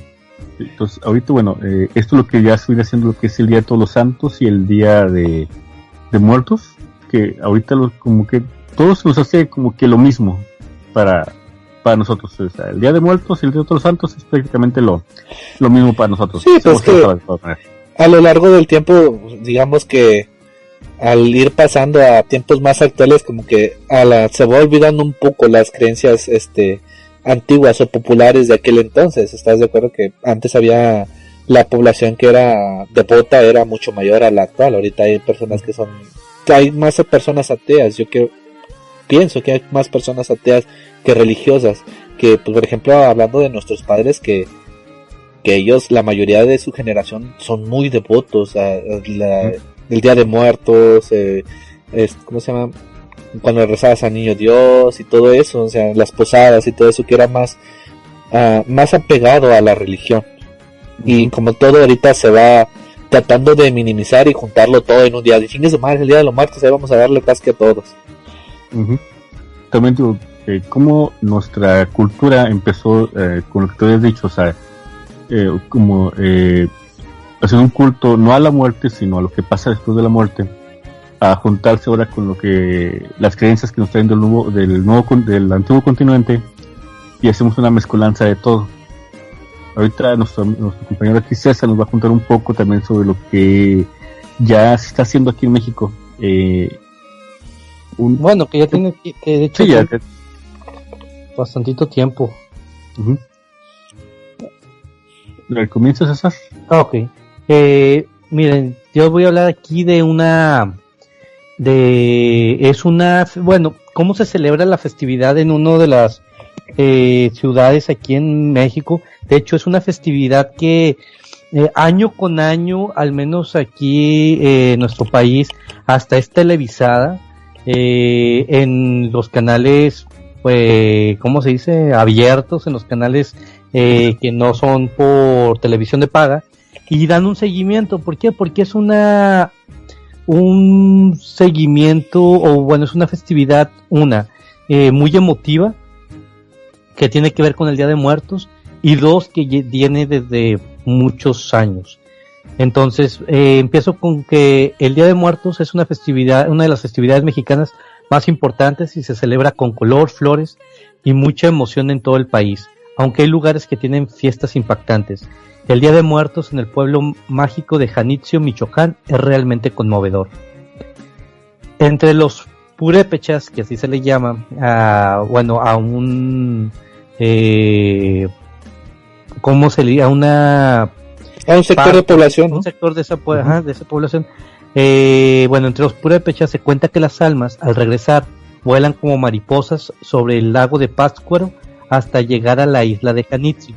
entonces ahorita esto es lo que ya se viene haciendo, lo que es el Día de Todos los Santos y el Día de Muertos, que ahorita como que todos nos hace como que lo mismo para nosotros. O sea, el Día de Muertos y el Día de Todos los Santos es prácticamente lo mismo para nosotros. Sí, pues que a lo largo del tiempo, digamos que al ir pasando a tiempos más actuales, como que se va olvidando un poco las creencias antiguas o populares de aquel entonces. ¿Estás de acuerdo que antes había la población que era devota era mucho mayor a la actual? Ahorita hay personas hay más personas ateas. Pienso que hay más personas ateas que religiosas, que pues, por ejemplo, hablando de nuestros padres, que ellos, la mayoría de su generación son muy devotos el Día de Muertos, ¿cómo se llama? Cuando rezabas al Niño Dios y todo eso, o sea, las posadas y todo eso, que era más apegado a la religión. Y como todo ahorita se va tratando de minimizar y juntarlo todo en un día. De chingues de madre, el Día de los Muertos, ahí vamos a darle casque a todos. Uh-huh. También digo, cómo nuestra cultura empezó con lo que tú habías dicho, o sea, hacer un culto no a la muerte, sino a lo que pasa después de la muerte, a juntarse ahora con lo que las creencias que nos traen del antiguo continente, y hacemos una mezcolanza de todo. Ahorita nuestro compañero aquí César nos va a contar un poco también sobre lo que ya se está haciendo aquí en México. Bueno, que ya tiene, que de hecho sí, ya, bastantito tiempo. Uh-huh. ¿Comienzas, César? Ok. Miren, yo voy a hablar aquí de cómo se celebra la festividad en una de las ciudades aquí en México. De hecho, es una festividad que año con año, al menos aquí en nuestro país, hasta es televisada en los canales, ¿cómo se dice? Abiertos, en los canales que no son por televisión de paga, y dan un seguimiento. ¿Por qué? Porque es un seguimiento, o bueno, es una festividad, muy emotiva, que tiene que ver con el Día de Muertos, y dos que viene desde muchos años. Entonces, empiezo con que el Día de Muertos es una de las festividades mexicanas más importantes y se celebra con color, flores y mucha emoción en todo el país, aunque hay lugares que tienen fiestas impactantes. El Día de Muertos en el pueblo mágico de Janitzio, Michoacán, es realmente conmovedor. Entre los purépechas, que así se le llama, a un ¿cómo se le llama? A un sector de población, ¿no? Un sector de esa población. Entre los purépechas se cuenta que las almas, al regresar, vuelan como mariposas sobre el lago de Pátzcuaro hasta llegar a la isla de Janitzio.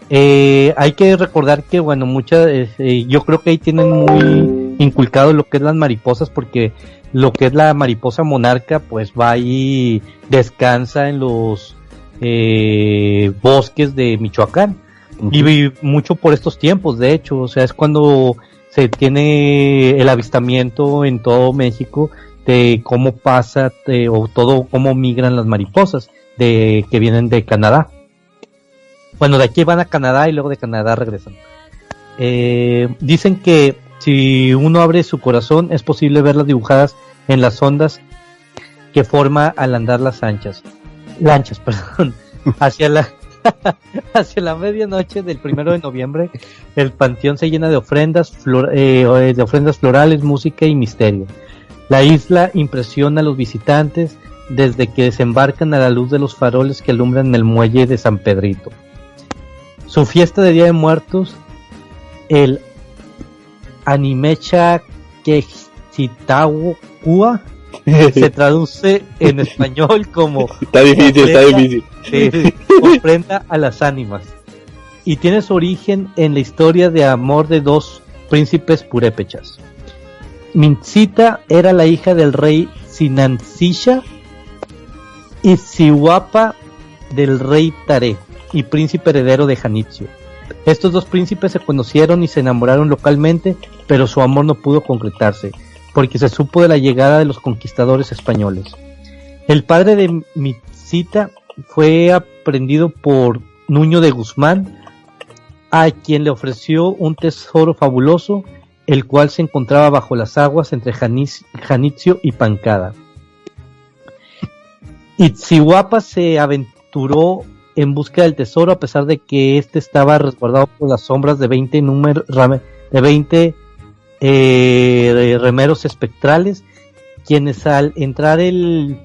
Hay que recordar que, yo creo que ahí tienen muy inculcado lo que es las mariposas, porque lo que es la mariposa monarca, pues va y descansa en los bosques de Michoacán. Y mucho por estos tiempos, de hecho, o sea, es cuando se tiene el avistamiento en todo México de cómo pasa cómo migran las mariposas que vienen de Canadá. Bueno, de aquí van a Canadá y luego de Canadá regresan. Dicen que si uno abre su corazón es posible verlas dibujadas en las ondas que forma al andar las lanchas, hacia la medianoche del 1 de noviembre, el panteón se llena de ofrendas florales, música y misterio. La isla impresiona a los visitantes desde que desembarcan a la luz de los faroles que alumbran el muelle de San Pedrito. Su fiesta de Día de Muertos, el Animecha Quexitahua, se traduce en español como está difícil. Ofrenda a las ánimas, y tiene su origen en la historia de amor de dos príncipes purépechas. Mintzita era la hija del rey Sinansisha y Xihuapa del rey Taré y príncipe heredero de Janitzio. Estos dos príncipes se conocieron y se enamoraron localmente, pero su amor no pudo concretarse, porque se supo de la llegada de los conquistadores españoles. El padre de Mintzita fue aprendido por Nuño de Guzmán, a quien le ofreció un tesoro fabuloso, el cual se encontraba bajo las aguas entre Janitzio y Pancada. Xihuapa se aventuró en busca del tesoro, a pesar de que este estaba resguardado por las sombras de 20 remeros espectrales, quienes al entrar el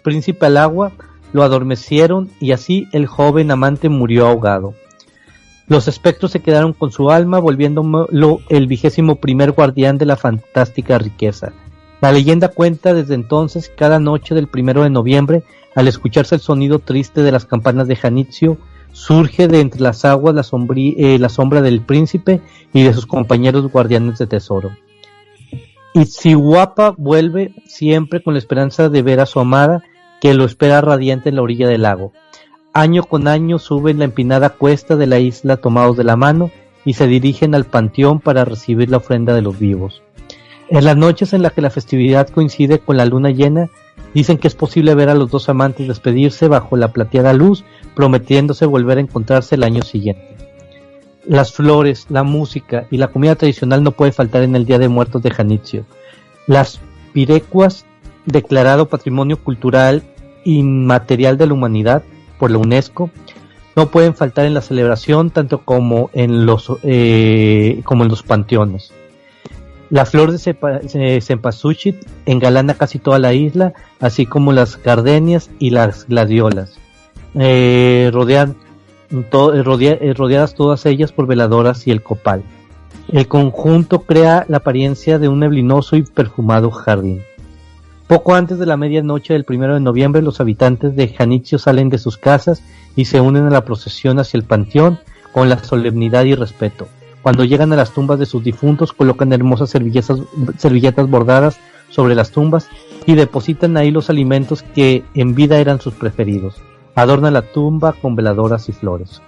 príncipe al agua lo adormecieron, y así el joven amante murió ahogado. Los espectros se quedaron con su alma, volviéndolo el 21º guardián de la fantástica riqueza. La leyenda cuenta desde entonces, cada noche del 1 de noviembre, al escucharse el sonido triste de las campanas de Janitzio, surge de entre las aguas la sombra del príncipe y de sus compañeros guardianes de tesoro. Xihuapa vuelve siempre con la esperanza de ver a su amada, que lo espera radiante en la orilla del lago. Año con año suben la empinada cuesta de la isla tomados de la mano y se dirigen al panteón para recibir la ofrenda de los vivos. En las noches en las que la festividad coincide con la luna llena, dicen que es posible ver a los dos amantes despedirse bajo la plateada luz, prometiéndose volver a encontrarse el año siguiente. Las flores, la música y la comida tradicional no puede faltar en el Día de Muertos de Janitzio. Las pirecuas, declarado Patrimonio Cultural Inmaterial de la Humanidad por la UNESCO, no pueden faltar en la celebración, tanto como en los panteones. La flor de cempasúchil engalana casi toda la isla, así como las gardenias y las gladiolas, rodeadas todas ellas por veladoras y el copal. El conjunto crea la apariencia de un neblinoso y perfumado jardín. Poco antes de la medianoche del 1 de noviembre, los habitantes de Janitzio salen de sus casas y se unen a la procesión hacia el panteón con la solemnidad y respeto. Cuando llegan a las tumbas de sus difuntos, colocan hermosas servilletas bordadas sobre las tumbas y depositan ahí los alimentos que en vida eran sus preferidos. Adornan la tumba con veladoras y flores.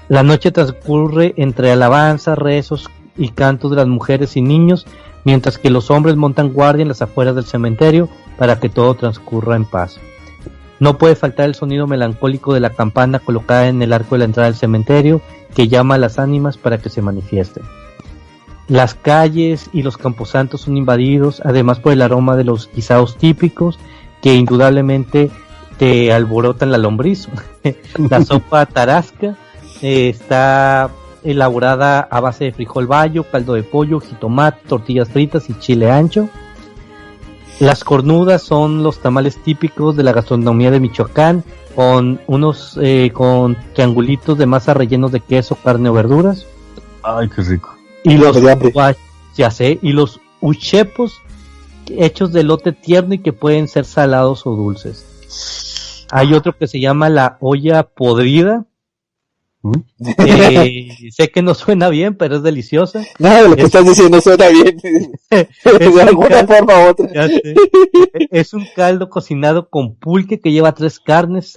La noche transcurre entre alabanzas, rezos y cantos de las mujeres y niños, mientras que los hombres montan guardia en las afueras del cementerio para que todo transcurra en paz. No puede faltar el sonido melancólico de la campana colocada en el arco de la entrada del cementerio, que llama a las ánimas para que se manifiesten. Las calles y los camposantos son invadidos, además por el aroma de los guisados típicos, que indudablemente te alborotan la lombriz. La sopa tarasca está elaborada a base de frijol bayo, caldo de pollo, jitomate, tortillas fritas y chile ancho. Las cornudas son los tamales típicos de la gastronomía de Michoacán, con unos con triangulitos de masa rellenos de queso, carne o verduras. Ay, qué rico. Y los uchepos hechos de elote tierno y que pueden ser salados o dulces. Hay otro que se llama la olla podrida. Sé que no suena bien, pero es deliciosa. Nada de lo que estás diciendo suena bien. De alguna forma u otra. Es un caldo cocinado con pulque que lleva 3 carnes,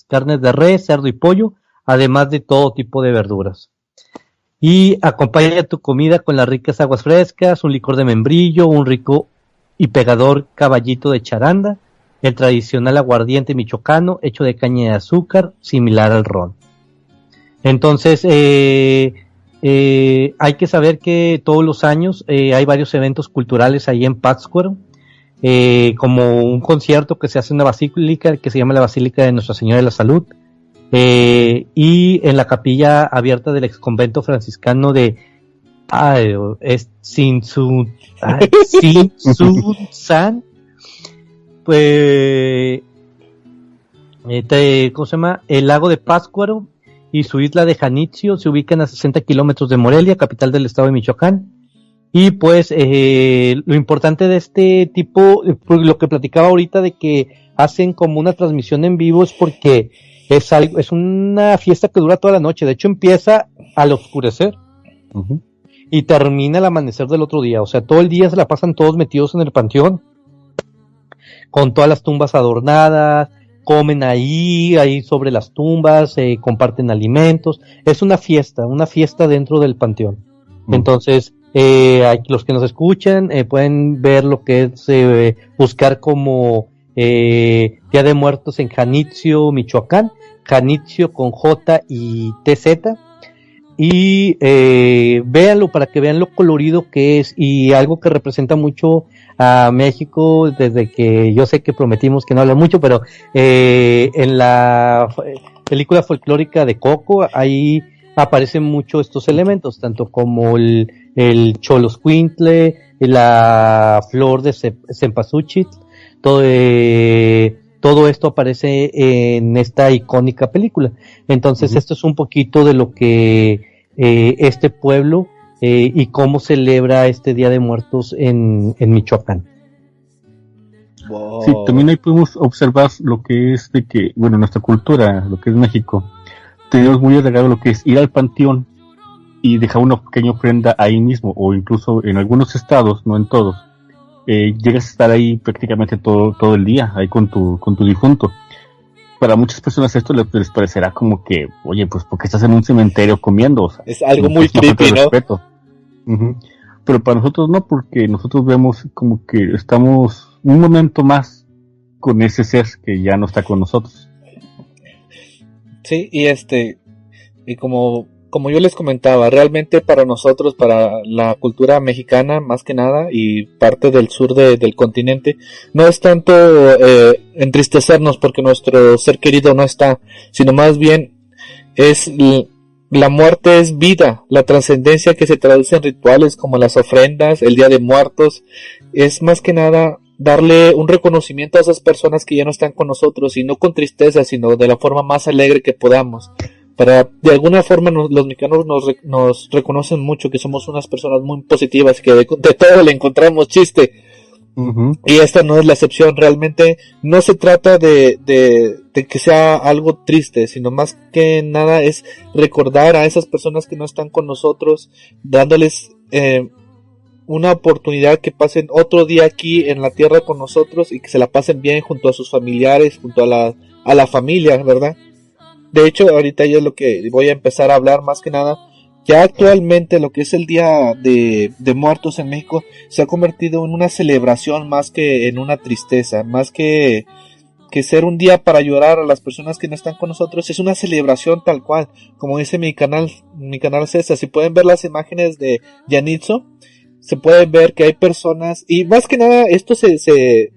carnes de res, cerdo y pollo, además de todo tipo de verduras. Y acompaña tu comida con las ricas aguas frescas, un licor de membrillo, un rico y pegador caballito de charanda, el tradicional aguardiente michoacano hecho de caña de azúcar, similar al ron. Entonces, hay que saber que todos los años hay varios eventos culturales ahí en Pátzcuaro, como un concierto que se hace en la basílica, que se llama la Basílica de Nuestra Señora de la Salud, y en la capilla abierta del ex convento franciscano de Sinsunzan, pues, ¿cómo se llama? El lago de Pátzcuaro y su isla de Janitzio se ubican a 60 kilómetros de Morelia, capital del estado de Michoacán. Y pues lo importante de este tipo, lo que platicaba ahorita de que hacen como una transmisión en vivo, es porque es una fiesta que dura toda la noche. De hecho empieza al oscurecer y termina al amanecer del otro día. O sea, todo el día se la pasan todos metidos en el panteón, con todas las tumbas adornadas, comen ahí sobre las tumbas, comparten alimentos. Es una fiesta dentro del panteón. Entonces, los que nos escuchan pueden ver lo que es buscar como Día de Muertos en Janitzio, Michoacán, Janitzio con J y TZ, y véanlo para que vean lo colorido que es, y algo que representa mucho a México, desde que yo sé que prometimos que no habla mucho, pero en la película folclórica de Coco, ahí aparecen mucho estos elementos, tanto como el choloscuintle, la flor de cempasúchil, todo esto aparece en esta icónica película. Entonces esto es un poquito de lo que este pueblo y cómo celebra este Día de Muertos en Michoacán. Wow. Sí, también ahí podemos observar lo que es de que, bueno, nuestra cultura, lo que es México, tenemos muy arraigado lo que es ir al panteón y dejar una pequeña ofrenda ahí mismo, o incluso en algunos estados, no en todos, llegas a estar ahí prácticamente todo el día, ahí con tu difunto. Para muchas personas esto les parecerá como que, oye, pues porque estás en un cementerio comiendo, o sea, es algo muy creepy, ¿no? Pero para nosotros no, porque nosotros vemos como que estamos un momento más con ese ser que ya no está con nosotros. Sí, y como yo les comentaba, realmente para nosotros, para la cultura mexicana más que nada, y parte del sur del continente, no es tanto entristecernos porque nuestro ser querido no está, sino más bien es la muerte es vida, la trascendencia que se traduce en rituales como las ofrendas, el Día de Muertos, es más que nada darle un reconocimiento a esas personas que ya no están con nosotros, y no con tristeza, sino de la forma más alegre que podamos. Para, de alguna forma, los mexicanos nos reconocen mucho que somos unas personas muy positivas, que de todo le encontramos chiste. Y esta no es la excepción. Realmente no se trata de que sea algo triste, sino más que nada es recordar a esas personas que no están con nosotros, dándoles una oportunidad que pasen otro día aquí en la tierra con nosotros y que se la pasen bien junto a sus familiares, junto a la familia, ¿verdad? De hecho, ahorita ya es lo que voy a empezar a hablar más que nada Ya actualmente lo que es el Día de Muertos en México se ha convertido en una celebración más que en una tristeza, más que ser un día para llorar a las personas que no están con nosotros. Es una celebración tal cual, como dice mi canal César. Si pueden ver las imágenes de Yanitzo, se puede ver que hay personas, y más que nada esto se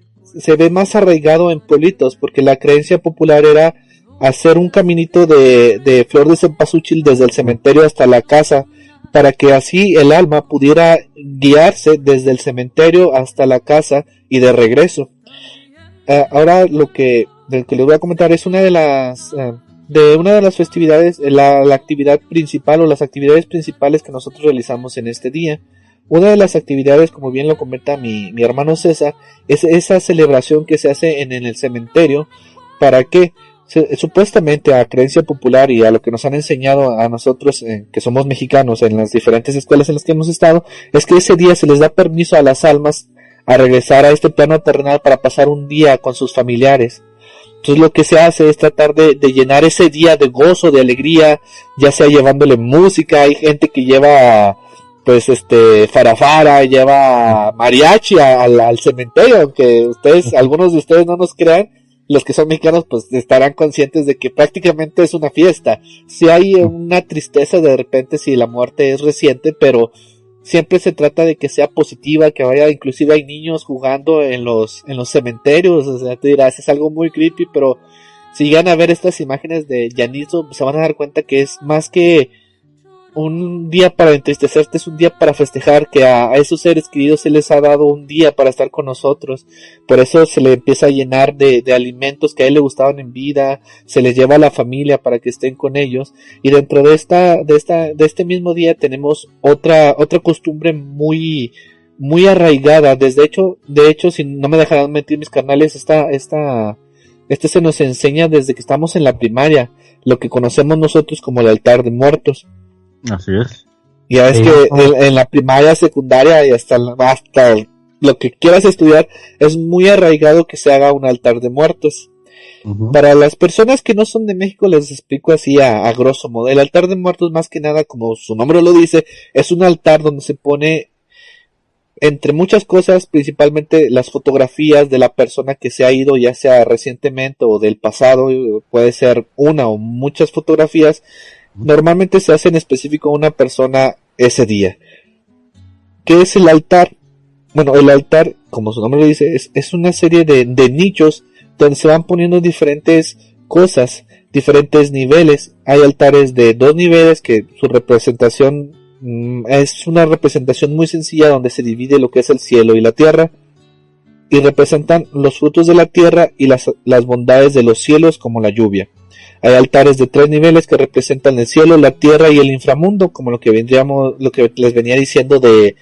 ve más arraigado en pueblitos, porque la creencia popular era hacer un caminito de flor de cempasúchil desde el cementerio hasta la casa, para que así el alma pudiera guiarse desde el cementerio hasta la casa y de regreso. Ahora lo que les voy a comentar es una de las festividades, la actividad principal o las actividades principales que nosotros realizamos en este día. Una de las actividades, como bien lo comenta mi hermano César, es esa celebración que se hace en el cementerio. ¿Para qué? Supuestamente a creencia popular y a lo que nos han enseñado a nosotros que somos mexicanos en las diferentes escuelas en las que hemos estado, es que ese día se les da permiso a las almas a regresar a este plano terrenal para pasar un día con sus familiares. Entonces lo que se hace es tratar de llenar ese día de gozo, de alegría, ya sea llevándole música. Hay gente que lleva pues farafara, lleva mariachi al cementerio, aunque algunos de ustedes no nos crean. Los que son mexicanos pues estarán conscientes de que prácticamente es una fiesta. Si hay una tristeza de repente si la muerte es reciente, pero siempre se trata de que sea positiva, que vaya, inclusive hay niños jugando en los cementerios. O sea, te dirás, es algo muy creepy, pero si llegan a ver estas imágenes de Yanitzo, se van a dar cuenta que es más que un día para entristecerte, es un día para festejar que a esos seres queridos se les ha dado un día para estar con nosotros. Por eso se le empieza a llenar de alimentos que a él le gustaban en vida, se les lleva a la familia para que estén con ellos. Y dentro de este mismo día tenemos otra costumbre muy arraigada. De hecho, si no me dejarán mentir mis carnales, se nos enseña desde que estamos en la primaria, lo que conocemos nosotros como el altar de muertos. Así es. Ya es que en la primaria, secundaria y hasta lo que quieras estudiar, es muy arraigado que se haga un altar de muertos. Uh-huh. Para las personas que no son de México les explico así a grosso modo. El altar de muertos, más que nada, como su nombre lo dice, es un altar donde se pone, entre muchas cosas, principalmente las fotografías de la persona que se ha ido, ya sea recientemente o del pasado. Puede ser una o muchas fotografías. Normalmente se hace en específico a una persona ese día. ¿Qué es el altar? Bueno, el altar, como su nombre lo dice, es una serie de nichos donde se van poniendo diferentes cosas, diferentes niveles. Hay altares de 2 niveles que su representación es una representación muy sencilla, donde se divide lo que es el cielo y la tierra, y representan los frutos de la tierra y las bondades de los cielos, como la lluvia. Hay altares de 3 niveles que representan el cielo, la tierra y el inframundo, como lo que les venía diciendo de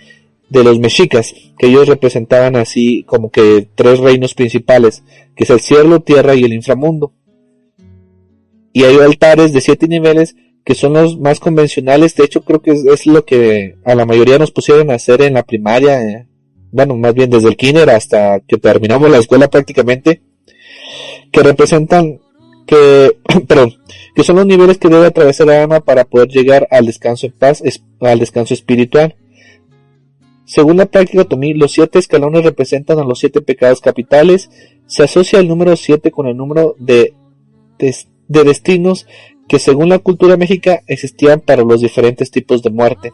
los mexicas, que ellos representaban así como que 3 reinos principales, que es el cielo, tierra y el inframundo. Y hay altares de 7 niveles que son los más convencionales. De hecho, creo que es lo que a la mayoría nos pusieron a hacer en la primaria, bueno, más bien desde el kinder hasta que terminamos la escuela prácticamente, que representan que son los niveles que debe atravesar el alma para poder llegar al descanso en paz, al descanso espiritual. Según la práctica otomí, los 7 escalones representan a los 7 pecados capitales. Se asocia el número 7 con el número de destinos que según la cultura mexica existían para los diferentes tipos de muerte.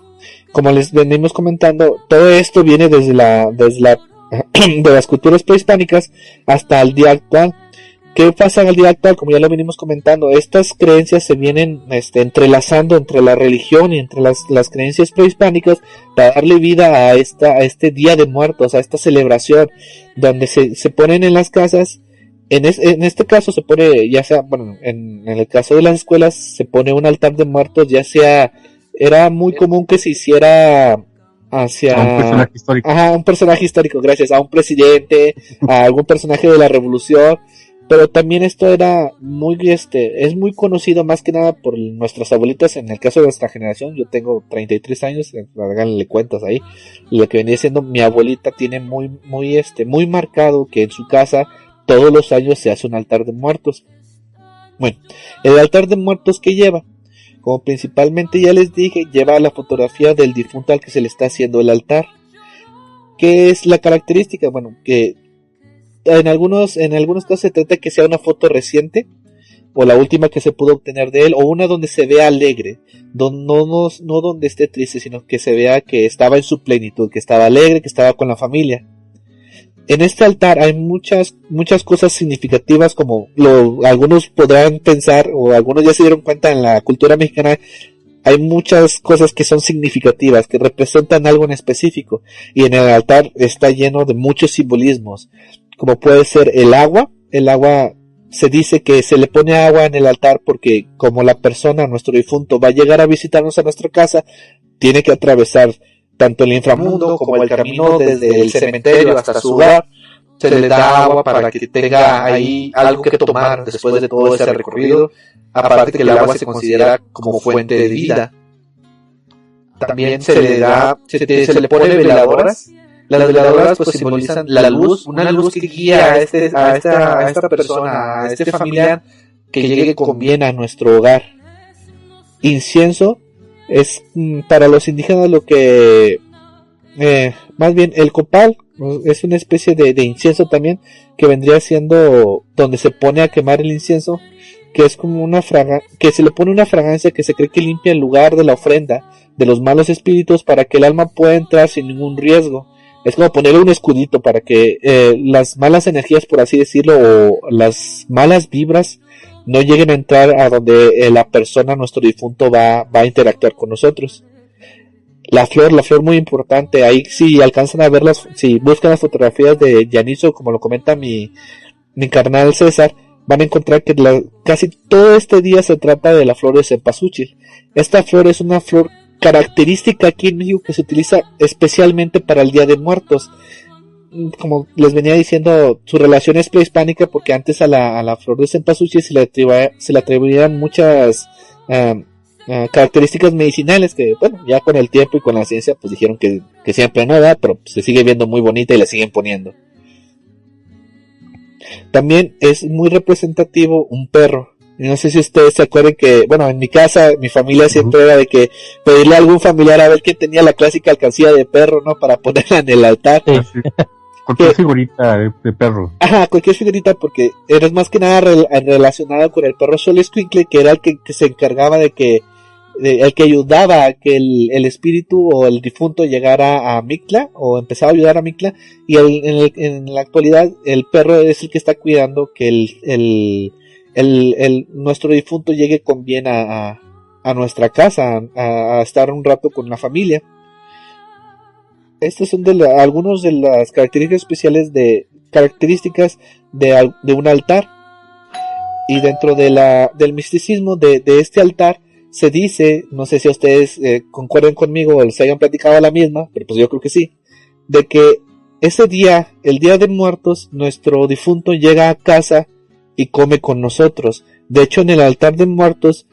Como les venimos comentando, todo esto viene desde de las culturas prehispánicas hasta el día actual. ¿Qué pasa en el día actual? Como ya lo venimos comentando, estas creencias se vienen entrelazando entre la religión y entre las creencias prehispánicas para darle vida a este Día de Muertos, a esta celebración, donde se ponen en las casas. En este caso se pone, ya sea, bueno, en el caso de las escuelas, se pone un altar de muertos, ya sea, era muy común que se hiciera hacia un personaje histórico. Ajá, un personaje histórico, gracias, a un presidente, a algún personaje de la revolución. Pero también esto era es muy conocido más que nada por nuestras abuelitas. En el caso de nuestra generación, yo tengo 33 años, háganle cuentas ahí, y lo que venía siendo mi abuelita tiene muy marcado que en su casa todos los años se hace un altar de muertos. Bueno, el altar de muertos, ¿qué lleva? como principalmente ya les dije, lleva la fotografía del difunto al que se le está haciendo el altar. ¿Qué es la característica? Bueno, que en algunos casos se trata de que sea una foto reciente, o la última que se pudo obtener de él, o una donde se vea alegre, no donde esté triste, sino que se vea que estaba en su plenitud, que estaba alegre, que estaba con la familia. En este altar hay muchas cosas significativas, como algunos podrán pensar, o algunos ya se dieron cuenta en la cultura mexicana. Hay muchas cosas que son significativas, que representan algo en específico, y en el altar está lleno de muchos simbolismos, como puede ser el agua. El agua, se dice que se le pone agua en el altar porque como la persona, nuestro difunto, va a llegar a visitarnos a nuestra casa, tiene que atravesar tanto el inframundo como el camino desde el cementerio hasta su hogar. Se le da agua para que tenga ahí algo que tomar después de todo ese recorrido. Aparte que el agua se considera como fuente de vida. También se le pone veladoras. Las veladoras pues simbolizan la luz, una luz que guía a esta persona, a este familiar, que llegue con bien a nuestro hogar. Incienso es para los indígenas lo que más bien el copal es una especie de incienso también, que vendría siendo donde se pone a quemar el incienso, que es como una que se le pone una fragancia que se cree que limpia el lugar de la ofrenda de los malos espíritus, para que el alma pueda entrar sin ningún riesgo. Es como ponerle un escudito para que las malas energías, por así decirlo, o las malas vibras no lleguen a entrar a donde la persona, nuestro difunto, va a interactuar con nosotros. La flor muy importante. Ahí si alcanzan a verlas, si buscan las fotografías de Yanizo, como lo comenta mi carnal César, van a encontrar que casi todo este día se trata de la flor de cempasúchil. Esta flor es una flor característica aquí en México que se utiliza especialmente para el Día de Muertos. Como les venía diciendo, su relación es prehispánica, porque antes a la flor de cempasúchil se le atribuían muchas características medicinales que, bueno, ya con el tiempo y con la ciencia pues dijeron que siempre no da, pero se sigue viendo muy bonita y la siguen poniendo. También es muy representativo un perro. No sé si ustedes se acuerdan que, bueno, en mi casa, mi familia siempre era de que pedirle a algún familiar a ver quién tenía la clásica alcancía de perro, ¿no? Para ponerla en el altar. Sí. Cualquier figurita de perro. Ajá, cualquier figurita, porque eres más que nada relacionado con el perro Xoloitzcuintle, que era el que se encargaba el que ayudaba a que el espíritu o el difunto llegara a Mictla, o empezaba a ayudar a Mictla, y en la actualidad el perro es el que está cuidando que nuestro difunto llegue con bien a nuestra casa, a estar un rato con la familia. Estos son algunos de las características especiales de un altar. Y dentro del misticismo de este altar se dice, no sé si ustedes concuerden conmigo o se hayan platicado la misma, pero pues yo creo que sí, de que ese día, el Día de Muertos, nuestro difunto llega a casa y come con nosotros. De hecho, en el altar de muertos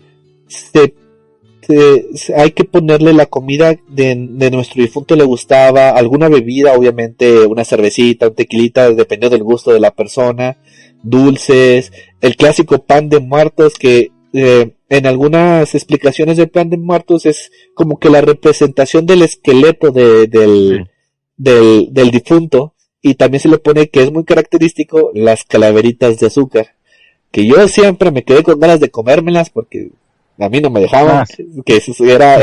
hay que ponerle la comida de nuestro difunto le gustaba, alguna bebida, obviamente una cervecita, un tequilita, dependiendo del gusto de la persona, dulces, el clásico pan de muertos, que en algunas explicaciones del pan de muertos es como que la representación del esqueleto del difunto. Y también se le pone, que es muy característico, las calaveritas de azúcar, que yo siempre me quedé con ganas de comérmelas porque a mí no me dejaban, que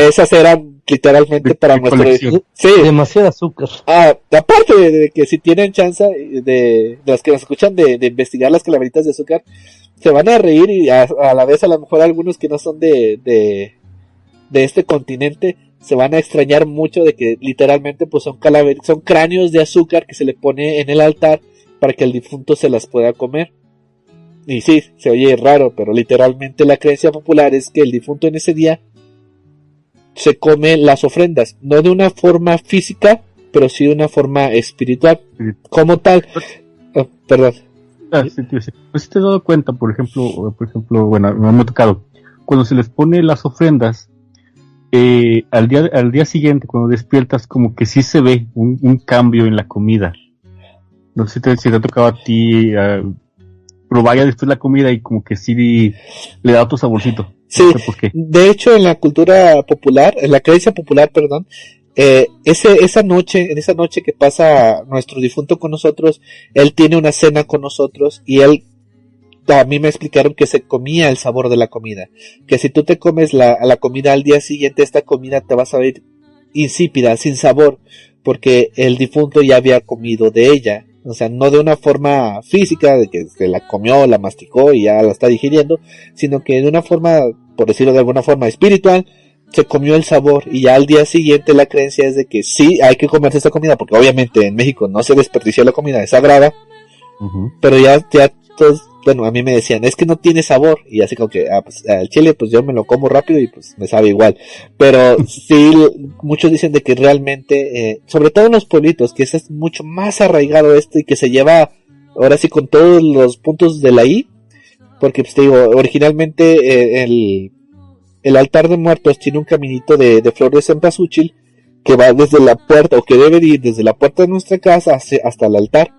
esas eran literalmente para nuestro... Sí. Demasiado azúcar. Aparte de que si tienen chance de los que nos escuchan de investigar las calaveritas de azúcar, se van a reír, y a la vez a lo mejor algunos que no son de este continente se van a extrañar mucho de que literalmente pues son cráneos de azúcar que se le pone en el altar para que el difunto se las pueda comer. Y sí, se oye raro, pero literalmente la creencia popular es que el difunto en ese día se come las ofrendas, no de una forma física, pero sí de una forma espiritual, como tal. Perdón. Sí. Pues te he dado cuenta, por ejemplo, bueno, me ha tocado, cuando se les pone las ofrendas, al día siguiente, cuando despiertas, como que sí se ve un cambio en la comida. No sé si te ha tocado a ti pero vaya después la comida y como que sí le da otro saborcito. Sí, no sé por qué. de hecho en la cultura popular, en la creencia popular, perdón, en esa noche que pasa nuestro difunto con nosotros, él tiene una cena con nosotros y él, a mí me explicaron que se comía el sabor de la comida, que si tú te comes la comida al día siguiente, esta comida te va a saber insípida, sin sabor, porque el difunto ya había comido de ella. O sea, no de una forma física, de que se la comió, la masticó y ya la está digiriendo, sino que de una forma, por decirlo de alguna forma, espiritual, se comió el sabor y ya al día siguiente la creencia es de que sí hay que comerse esta comida, porque obviamente en México no se desperdicia la comida, es sagrada, pero ya todos, bueno, a mí me decían, es que no tiene sabor, y así como que, pues, al chile, pues yo me lo como rápido y pues me sabe igual, pero sí, muchos dicen de que realmente, sobre todo en los pueblitos, que es mucho más arraigado esto y que se lleva, ahora sí, con todos los puntos de la I, porque pues te digo, originalmente el altar de muertos tiene un caminito de flor de cempasúchil que va desde la puerta, o que debe ir desde la puerta de nuestra casa hasta el altar,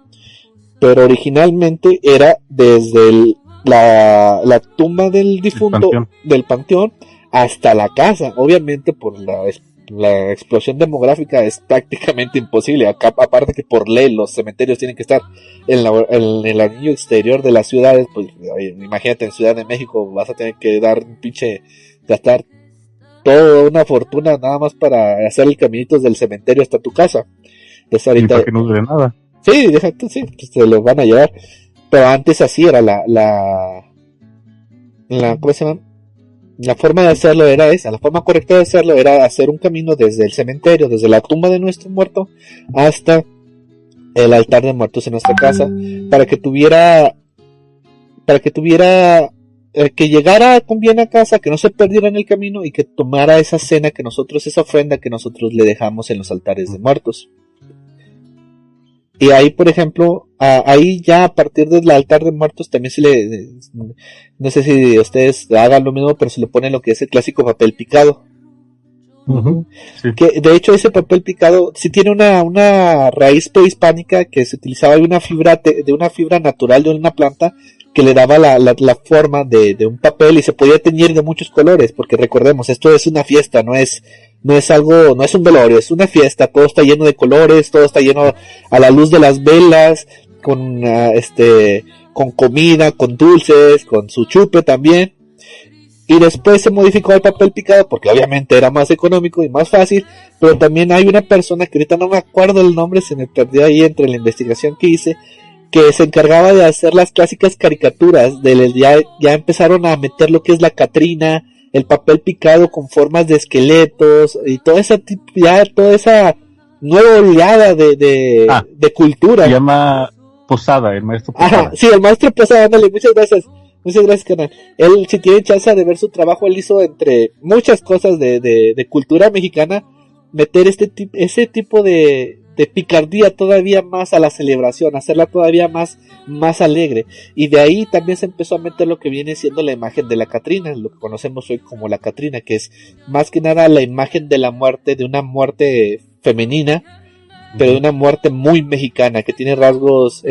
pero originalmente era desde la tumba del difunto, del panteón, hasta la casa. Obviamente por la explosión demográfica es prácticamente imposible. Acá, aparte que por ley los cementerios tienen que estar en el anillo exterior de las ciudades, pues imagínate, en Ciudad de México vas a tener que gastar toda una fortuna nada más para hacer el caminito del cementerio hasta tu casa. Entonces ahorita, y para que no dure nada. Sí, sí, pues te lo van a llevar. Pero antes así era ¿cómo se llama? La forma de hacerlo era esa, la forma correcta de hacerlo era hacer un camino desde el cementerio, desde la tumba de nuestro muerto, hasta el altar de muertos en nuestra casa, para que tuviera, que llegara con bien a casa, que no se perdiera en el camino y que tomara esa cena que nosotros, esa ofrenda que nosotros le dejamos en los altares de muertos. Y ahí, por ejemplo, ahí ya a partir del altar de muertos también no sé si ustedes hagan lo mismo, pero se le pone lo que es el clásico papel picado. Sí. Que de hecho ese papel picado sí tiene una raíz prehispánica que se utilizaba de una fibra natural de una planta que le daba la forma de un papel y se podía teñir de muchos colores, porque recordemos, esto es una fiesta, no es un velorio, es una fiesta, todo está lleno de colores, todo está lleno a la luz de las velas, con comida, con dulces, con su chupe también. Y después se modificó el papel picado porque obviamente era más económico y más fácil, pero también hay una persona que ahorita no me acuerdo el nombre, se me perdió ahí entre la investigación que hice, que se encargaba de hacer las clásicas caricaturas, ya empezaron a meter lo que es la Catrina, el papel picado con formas de esqueletos y toda esa nueva oleada de cultura. Se llama Posada, el maestro Posada. Ajá, sí, el maestro Posada, ándale, muchas gracias, canal. Él, si tiene chance de ver su trabajo, él hizo entre muchas cosas de cultura mexicana, meter ese tipo de picardía todavía más a la celebración, hacerla todavía más alegre, y de ahí también se empezó a meter lo que viene siendo la imagen de la Catrina, lo que conocemos hoy como la Catrina, que es más que nada la imagen de la muerte, de una muerte femenina, pero de una muerte muy mexicana, que tiene rasgos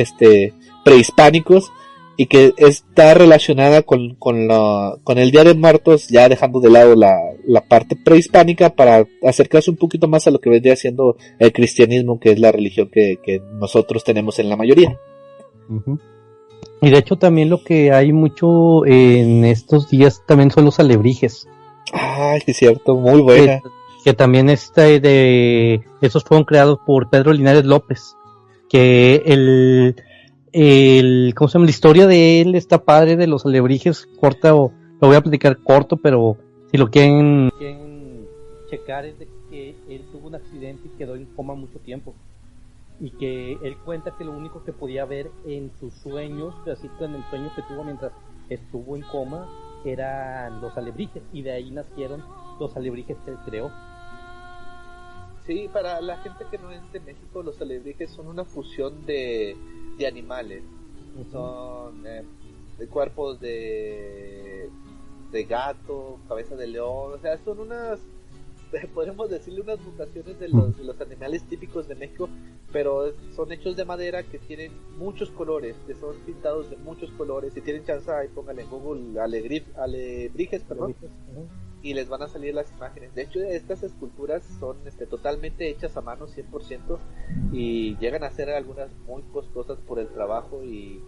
prehispánicos y que está relacionada con el Día de Muertos, ya dejando de lado la parte prehispánica para acercarse un poquito más a lo que vendría siendo el cristianismo, que es la religión que nosotros tenemos en la mayoría. Y de hecho también lo que hay mucho en estos días también son los alebrijes. Ay, sí, cierto, muy buena. Que también esos fueron creados por Pedro Linares López, que ¿cómo se llama? La historia de él está padre, de los alebrijes, corta, o lo voy a platicar corto, pero si lo quieren checar, es de que él tuvo un accidente y quedó en coma mucho tiempo, y que él cuenta que lo único que podía ver en sus sueños, pedacito en el sueño que tuvo mientras estuvo en coma, eran los alebrijes, y de ahí nacieron los alebrijes que él creó. Sí, para la gente que no es de México, los alebrijes son una fusión de animales. Son cuerpos de gato, cabeza de león, o sea, son podríamos decirle unas mutaciones de los animales típicos de México, pero son hechos de madera que tienen muchos colores, que son pintados de muchos colores. Si tienen chance, ahí pónganle en Google alebrijes, perdón, y les van a salir las imágenes. De hecho, estas esculturas son totalmente hechas a mano 100%, y llegan a ser algunas muy costosas por el trabajo y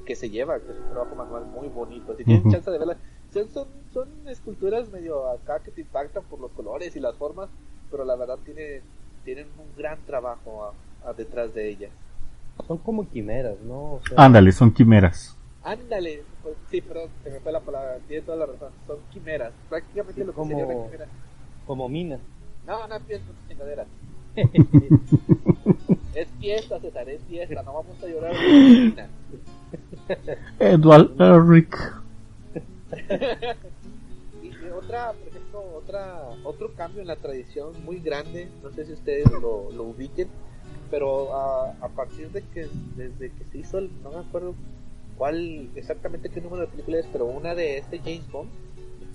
que se lleva, que es un trabajo manual muy bonito. Si tienen chance de verlas, son esculturas medio acá que te impactan por los colores y las formas, pero la verdad tienen un gran trabajo detrás de ellas. Son como quimeras, ¿no? O sea, Ándale, son quimeras. Ándale, pues, sí, perdón, se me fue la palabra, tiene toda la razón, son quimeras, prácticamente sí, lo que sería una quimera. Como minas. No pienso en chingaderas. Es fiesta, César, es fiesta, no vamos a llorar de mina. Edward Elric. Y por ejemplo, otro cambio en la tradición muy grande, no sé si ustedes lo ubiquen, pero a partir desde que se hizo, no me acuerdo cuál exactamente qué número de película es, pero una de James Bond.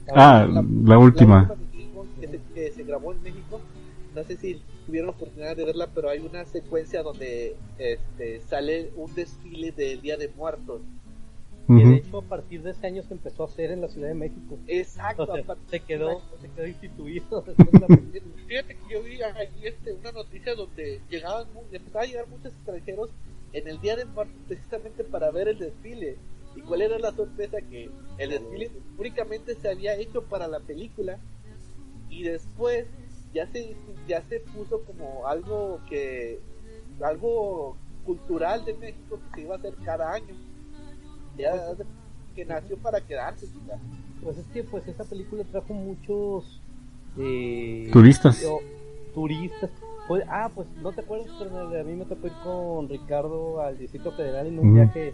La última. Que se grabó en México, no sé si tuvieron la oportunidad de verla, pero hay una secuencia donde sale un desfile del Día de Muertos. Que de hecho a partir de ese año se empezó a hacer en la Ciudad de México. Exacto, o sea, se quedó instituido. Fíjate que yo vi aquí una noticia donde empezaban a llegar muchos extranjeros en el Día de Muertos precisamente para ver el desfile. ¿Y cuál era la sorpresa? Que el desfile únicamente se había hecho para la película, y después ya se puso como algo cultural de México que se iba a hacer cada año. Ya que nació para quedarse, chica. Pues es que esa película trajo muchos turistas. Turistas. Pues no te acuerdas, pero a mí me tocó ir con Ricardo al Distrito Federal en un viaje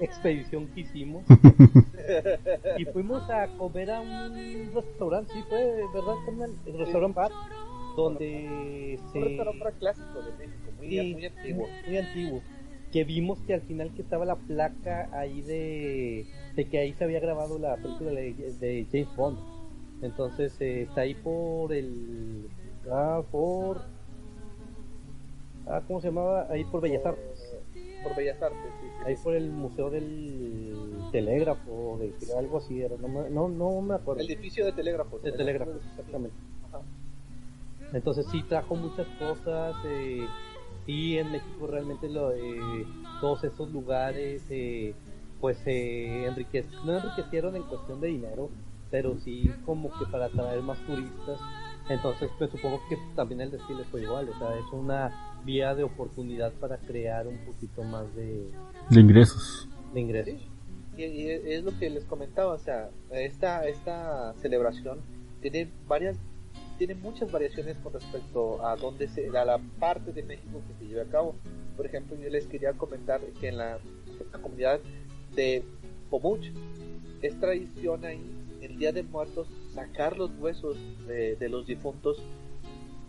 expedición que hicimos. Y fuimos a comer a un restaurante, sí fue, ¿verdad, carnal? El restaurante Bar, donde un restaurante clásico de México, muy antiguo. Muy antiguo. Que vimos que al final que estaba la placa ahí de que ahí se había grabado la película de James Bond. Entonces está ahí por el ¿cómo se llamaba? Ahí por Bellas Artes. Por Bellas Artes, sí. Ahí por el Museo del Telégrafo, algo así era, no me acuerdo. El edificio de Telégrafo. De Telégrafo, exactamente. Ajá. Entonces sí trajo muchas cosas. Sí, en México realmente todos esos lugares pues no enriquecieron en cuestión de dinero, pero sí como que para atraer más turistas. Entonces pues supongo que también el desfile fue igual, o sea, es una vía de oportunidad para crear un poquito más de ingresos. Sí. Y es lo que les comentaba, o sea, esta celebración tiene muchas variaciones con respecto a a la parte de México que se lleva a cabo. Por ejemplo, yo les quería comentar que en la comunidad de Pomuch es tradición ahí el Día de Muertos sacar los huesos de los difuntos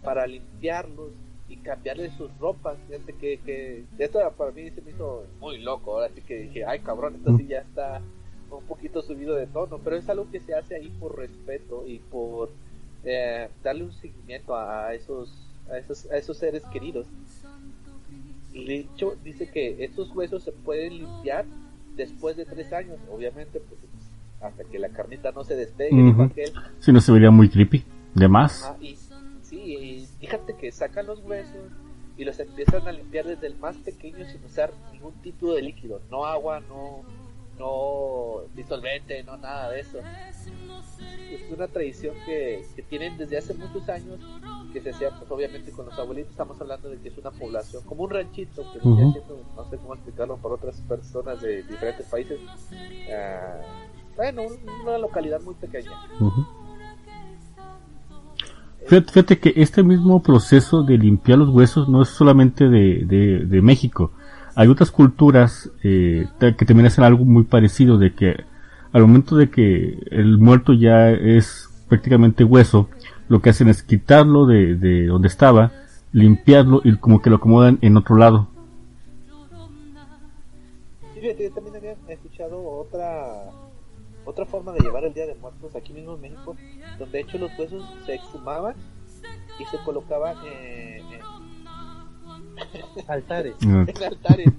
para limpiarlos y cambiarles sus ropas. Fíjate que esto para mí se me hizo muy loco, ahora sí que dije, ay cabrón, esto sí ya está un poquito subido de tono, pero es algo que se hace ahí por respeto y por darle un seguimiento a esos seres queridos. Y de hecho dice que estos huesos se pueden limpiar después de 3 años, obviamente pues hasta que la carnita no se despegue. Si no, se vería muy creepy, de más. Y fíjate que sacan los huesos y los empiezan a limpiar desde el más pequeño sin usar ningún tipo de líquido, no agua, no disolvente, no nada de eso. Es una tradición que tienen desde hace muchos años, que se hacía pues obviamente con los abuelitos. Estamos hablando de que es una población como un ranchito que venía siendo, no sé cómo explicarlo para otras personas de diferentes países, una localidad muy pequeña. Fíjate que este mismo proceso de limpiar los huesos no es solamente de México. Hay otras culturas que también hacen algo muy parecido, de que al momento de que el muerto ya es prácticamente hueso, lo que hacen es quitarlo de donde estaba, limpiarlo y como que lo acomodan en otro lado. Fíjate, yo también había escuchado otra forma de llevar el Día de Muertos aquí mismo en México, donde de hecho los huesos se exhumaban y se colocaban Altares. No. En altares.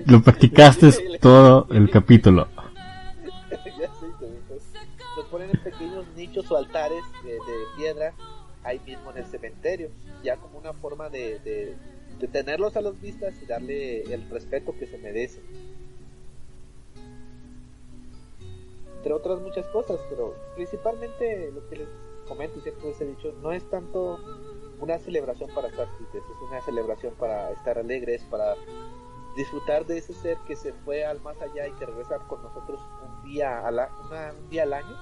Lo practicaste todo el capítulo. Ya sé, los ponen en pequeños nichos o altares de piedra ahí mismo en el cementerio, ya como una forma de tenerlos a las vistas y darle el respeto que se merece, entre otras muchas cosas, pero principalmente lo que les comento y siempre les he dicho, no es tanto una celebración para estar tristes, es una celebración para estar alegres, para disfrutar de ese ser que se fue al más allá y que regresa con nosotros un día al año,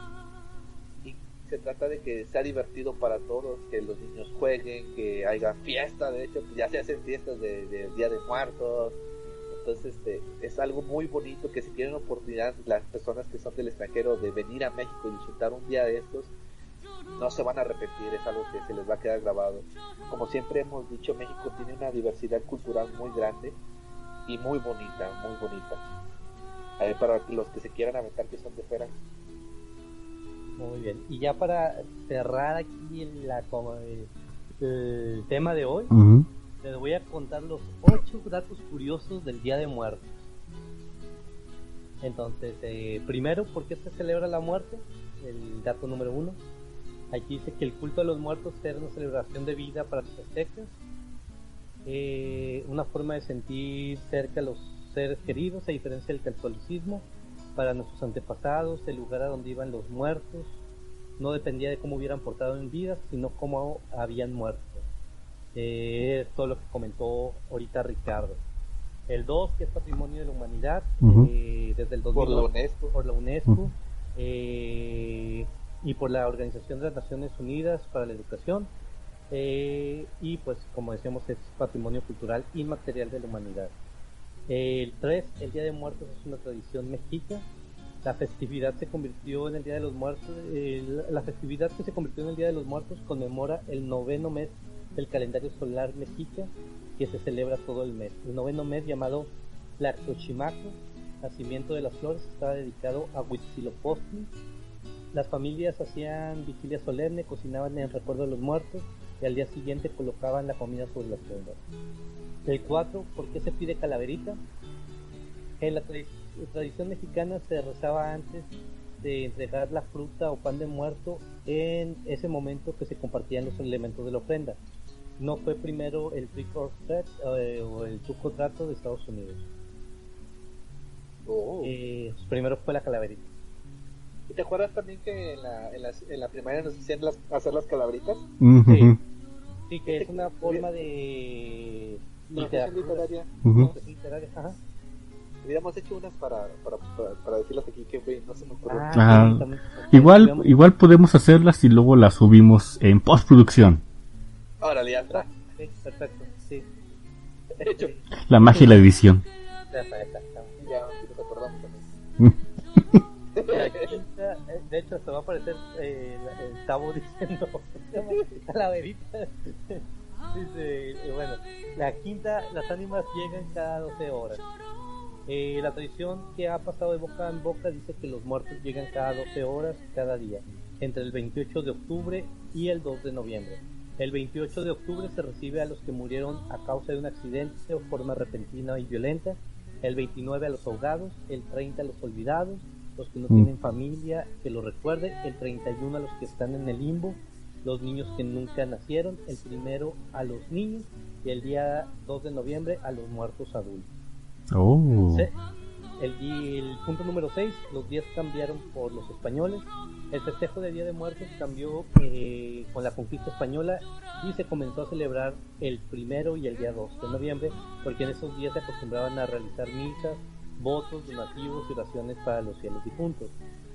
y se trata de que sea divertido para todos, que los niños jueguen, que haya fiesta, de hecho ya se hacen fiestas de Día de Muertos. Entonces es algo muy bonito, que si tienen oportunidad las personas que son del extranjero de venir a México y disfrutar un día de estos, no se van a arrepentir, es algo que se les va a quedar grabado. Como siempre hemos dicho, México tiene una diversidad cultural muy grande y muy bonita, muy bonita. Para los que se quieran aventar, que son de fuera. Muy bien. Y ya para cerrar aquí el tema de hoy, Uh-huh. les voy a contar los 8 datos curiosos del Día de Muertos. Entonces, primero, ¿por qué se celebra la muerte? El dato número 1. Aquí dice que el culto a los muertos era una celebración de vida para los aztecas, una forma de sentir cerca a los seres queridos, a diferencia del catolicismo. Para nuestros antepasados, el lugar a donde iban los muertos no dependía de cómo hubieran portado en vida, sino cómo habían muerto. Es todo lo que comentó ahorita Ricardo. El 2, que es Patrimonio de la Humanidad, Uh-huh. desde el 2000 Por la UNESCO. Uh-huh. Y por la Organización de las Naciones Unidas para la Educación, y pues como decíamos, es Patrimonio Cultural Inmaterial de la Humanidad. El 3, el Día de Muertos, es una tradición mexica. La festividad se convirtió en el Día de los Muertos. La festividad que se convirtió en el Día de los Muertos conmemora el 9º mes del calendario solar mexica, que se celebra todo el mes. El 9º mes, llamado Tlaxochimaco, nacimiento de las flores, estaba dedicado a Huitzilopochtli. Las familias hacían vigilia solemne, cocinaban en recuerdo de los muertos y al día siguiente colocaban la comida sobre las tumbas. El 4, ¿por qué se pide calaverita? En la tradición mexicana se rezaba antes de entregar la fruta o pan de muerto, en ese momento que se compartían los elementos de la ofrenda. No fue primero el trick or treat o el truco trato de Estados Unidos. Primero fue la calaverita. ¿Y te acuerdas también que en la primaria nos hacían hacer las calaveritas? Uh-huh. Sí, que es una forma de literaria. Uh-huh. Ajá. Hubiéramos hecho unas para decirlas aquí, que no se me ocurrió. Ah, Sí, también. igual podemos hacerlas y luego las subimos en postproducción. Órale, ya está. Sí, perfecto, sí. De hecho, La magia y la edición. Ya está. ya nos acordamos también. La quinta, de hecho, hasta va a aparecer el Tavo diciendo calaverita. Dice, bueno, la quinta, las ánimas llegan cada 12 horas. La tradición que ha pasado de boca en boca dice que los muertos llegan cada 12 horas cada día, entre el 28 de octubre y el 2 de noviembre. El 28 de octubre se recibe a los que murieron a causa de un accidente o forma repentina y violenta. El 29 a los ahogados, el 30 a los olvidados, los que no tienen familia que lo recuerde, el 31 a los que están en el limbo, los niños que nunca nacieron, el 1 a los niños y el día 2 de noviembre a los muertos adultos. Oh. El punto número 6, los días cambiaron por los españoles. El festejo de Día de Muertos cambió con la conquista española y se comenzó a celebrar el 1 y el día 2 de noviembre, porque en esos días se acostumbraban a realizar misas, votos, donativos y oraciones para los fieles difuntos.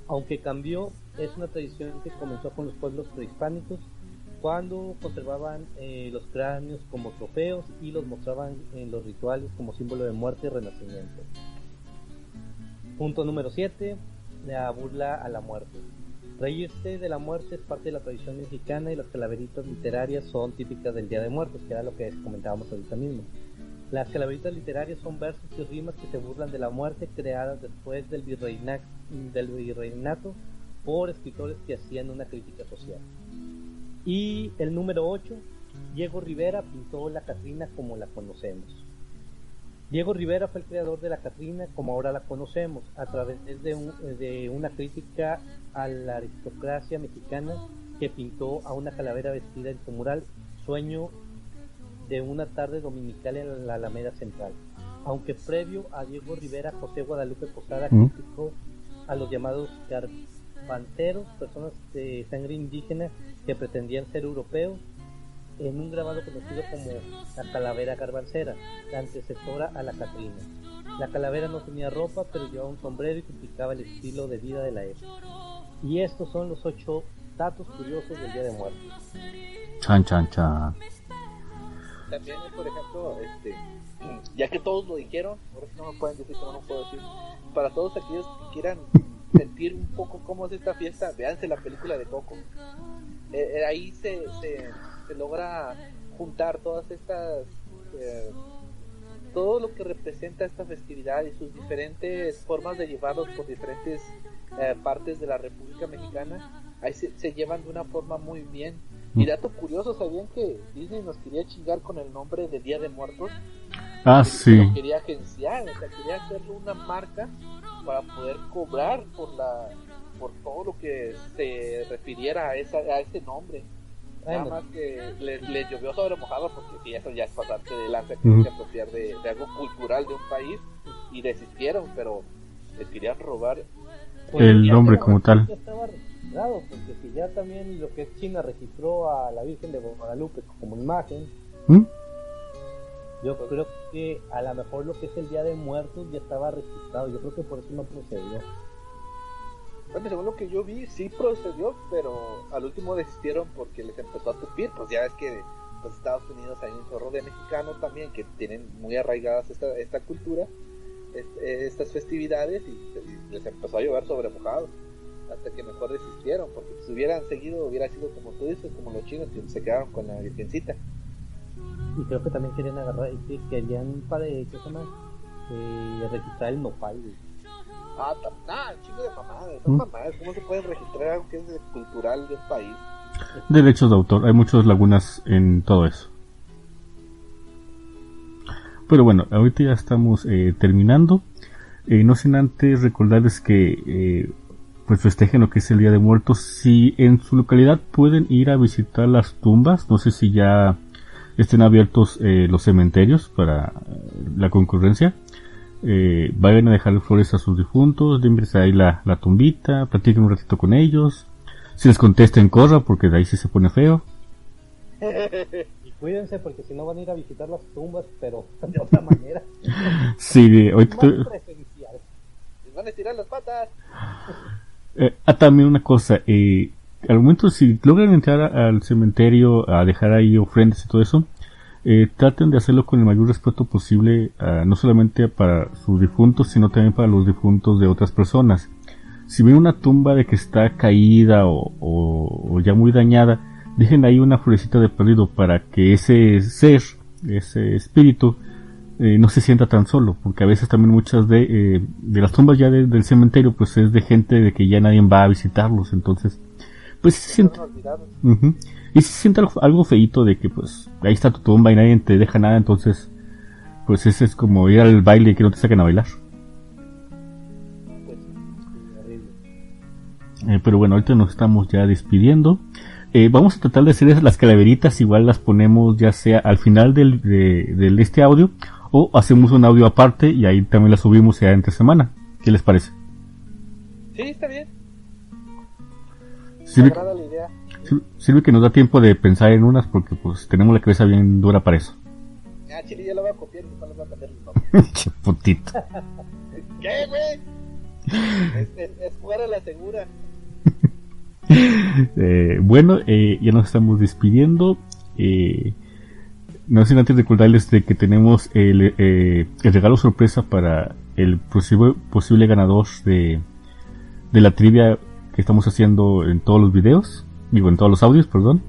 Aunque cambió, es una tradición que comenzó con los pueblos prehispánicos, cuando conservaban los cráneos como trofeos y los mostraban en los rituales como símbolo de muerte y renacimiento. Punto número 7, la burla a la muerte. Reírse de la muerte es parte de la tradición mexicana y las calaveritas literarias son típicas del Día de Muertos, que era lo que comentábamos ahorita mismo. Las calaveritas literarias son versos y rimas que se burlan de la muerte, creadas después del virreinato por escritores que hacían una crítica social. Y el número 8, Diego Rivera pintó la Catrina como la conocemos. Diego Rivera fue el creador de la Catrina como ahora la conocemos, a través de una crítica a la aristocracia mexicana que pintó a una calavera vestida en su mural Sueño de una tarde dominical en la Alameda Central. Aunque previo a Diego Rivera, José Guadalupe Posada criticó a los llamados garbanteros, personas de sangre indígena que pretendían ser europeos, en un grabado conocido como la calavera garbancera, la antecesora a la Catrina. La calavera no tenía ropa, pero llevaba un sombrero y criticaba el estilo de vida de la época. Y estos son los 8 datos curiosos del Día de Muertos. Chan, chan, chan. También, por ejemplo, ya que todos lo dijeron, ahora sí no me pueden decir, no puedo decir, para todos aquellos que quieran sentir un poco cómo es esta fiesta, véanse la película de Coco. Ahí se logra juntar todas estas todo lo que representa esta festividad y sus diferentes formas de llevarlos por diferentes partes de la República Mexicana. Ahí se llevan de una forma muy bien. Y dato curioso, ¿sabían que Disney nos quería chingar con el nombre de Día de Muertos? Sí. Lo quería agenciar, o sea, quería hacerle una marca para poder cobrar por todo lo que se refiriera a ese nombre. Nada más que les llovió sobre mojado, porque sí, eso ya es pasarse de lanza, que se apropiar de algo cultural de un país, y desistieron, pero les querían robar el nombre como tal. Ya estaba registrado, porque si ya también lo que es China registró a la Virgen de Guadalupe como imagen, yo creo que a lo mejor lo que es el Día de Muertos ya estaba registrado. Yo creo que por eso no procedió. Bueno, según lo que yo vi, sí procedió, pero al último desistieron porque les empezó a tupir. Pues ya ves que en Estados Unidos hay un chorro de mexicanos también que tienen muy arraigadas esta cultura, estas festividades, y les empezó a llover sobre mojado, hasta que mejor desistieron, porque si hubieran seguido hubiera sido como tú dices, como los chinos que se quedaron con la virgencita. Y creo que también querían querían ¿qué se llama? Registrar el nopal, güey. Chico de mamadas, son mamadas. ¿Cómo se puede registrar algo que es cultural de un país? Derechos de autor, hay muchas lagunas en todo eso. Pero bueno, ahorita ya estamos terminando. No sin antes recordarles que pues festejen lo que es el Día de Muertos. Si en su localidad pueden ir a visitar las tumbas, no sé si ya estén abiertos los cementerios para la concurrencia. Vayan a dejar flores a sus difuntos, dense ahí la tumbita, platiquen un ratito con ellos. Si les contesten, corran, porque de ahí sí se pone feo. Y cuídense, porque si no van a ir a visitar las tumbas, pero de otra manera. Sí, ahorita presencial. Les van a estirar las patas. También una cosa, al momento si logran entrar al cementerio a dejar ahí ofrendas y todo eso, traten de hacerlo con el mayor respeto posible, no solamente para sus difuntos, sino también para los difuntos de otras personas. Si ven una tumba de que está caída o ya muy dañada, dejen ahí una florecita de perdido para que ese ser, ese espíritu, no se sienta tan solo, porque a veces también muchas de las tumbas ya del cementerio pues es de gente de que ya nadie va a visitarlos, entonces pues se siente y se siente algo feíto de que pues ahí está tu tumba y nadie te deja nada, entonces pues ese es como ir al baile y que no te saquen a bailar. Pero bueno, ahorita nos estamos ya despidiendo. Vamos a tratar de hacer las calaveritas, igual las ponemos ya sea al final del este audio, o hacemos un audio aparte y ahí también las subimos ya entre semana. ¿Qué les parece? Sí, está bien. Me agrada la idea. Sirve que nos da tiempo de pensar en unas, porque pues tenemos la cabeza bien dura para eso. Chile, ya la voy a copiar y después le voy a cambiar el nombre. Qué putito. ¿Qué, güey? Es jugar a la segura. Bueno, ya nos estamos despidiendo. No sin antes recordarles de que tenemos el regalo sorpresa para el posible ganador de la trivia que estamos haciendo en todos los videos, digo en todos los audios, perdón,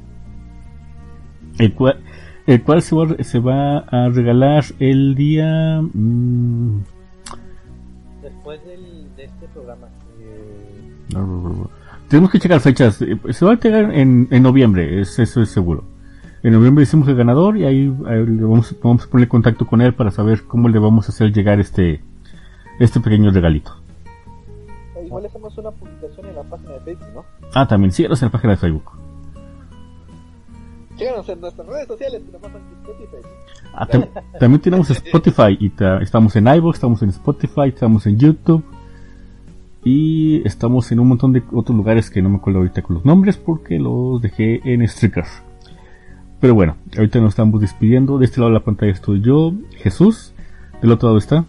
el cual se va a regalar el día después de este programa. Tenemos que checar fechas. Se va a entregar en noviembre, eso es seguro. En noviembre hicimos el ganador y ahí vamos a poner en contacto con él para saber cómo le vamos a hacer llegar este pequeño regalito. Igual hacemos una publicación en la página de Facebook, ¿no? Ah, también síganos en la página de Facebook. Síganos en nuestras redes sociales, que nos pasan en Spotify. También tenemos Spotify y estamos en iVoox, estamos en Spotify, estamos en YouTube y estamos en un montón de otros lugares que no me acuerdo ahorita con los nombres porque los dejé en Spreaker. Pero bueno, ahorita nos estamos despidiendo. De este lado de la pantalla estoy yo, Jesús. Del otro lado está Un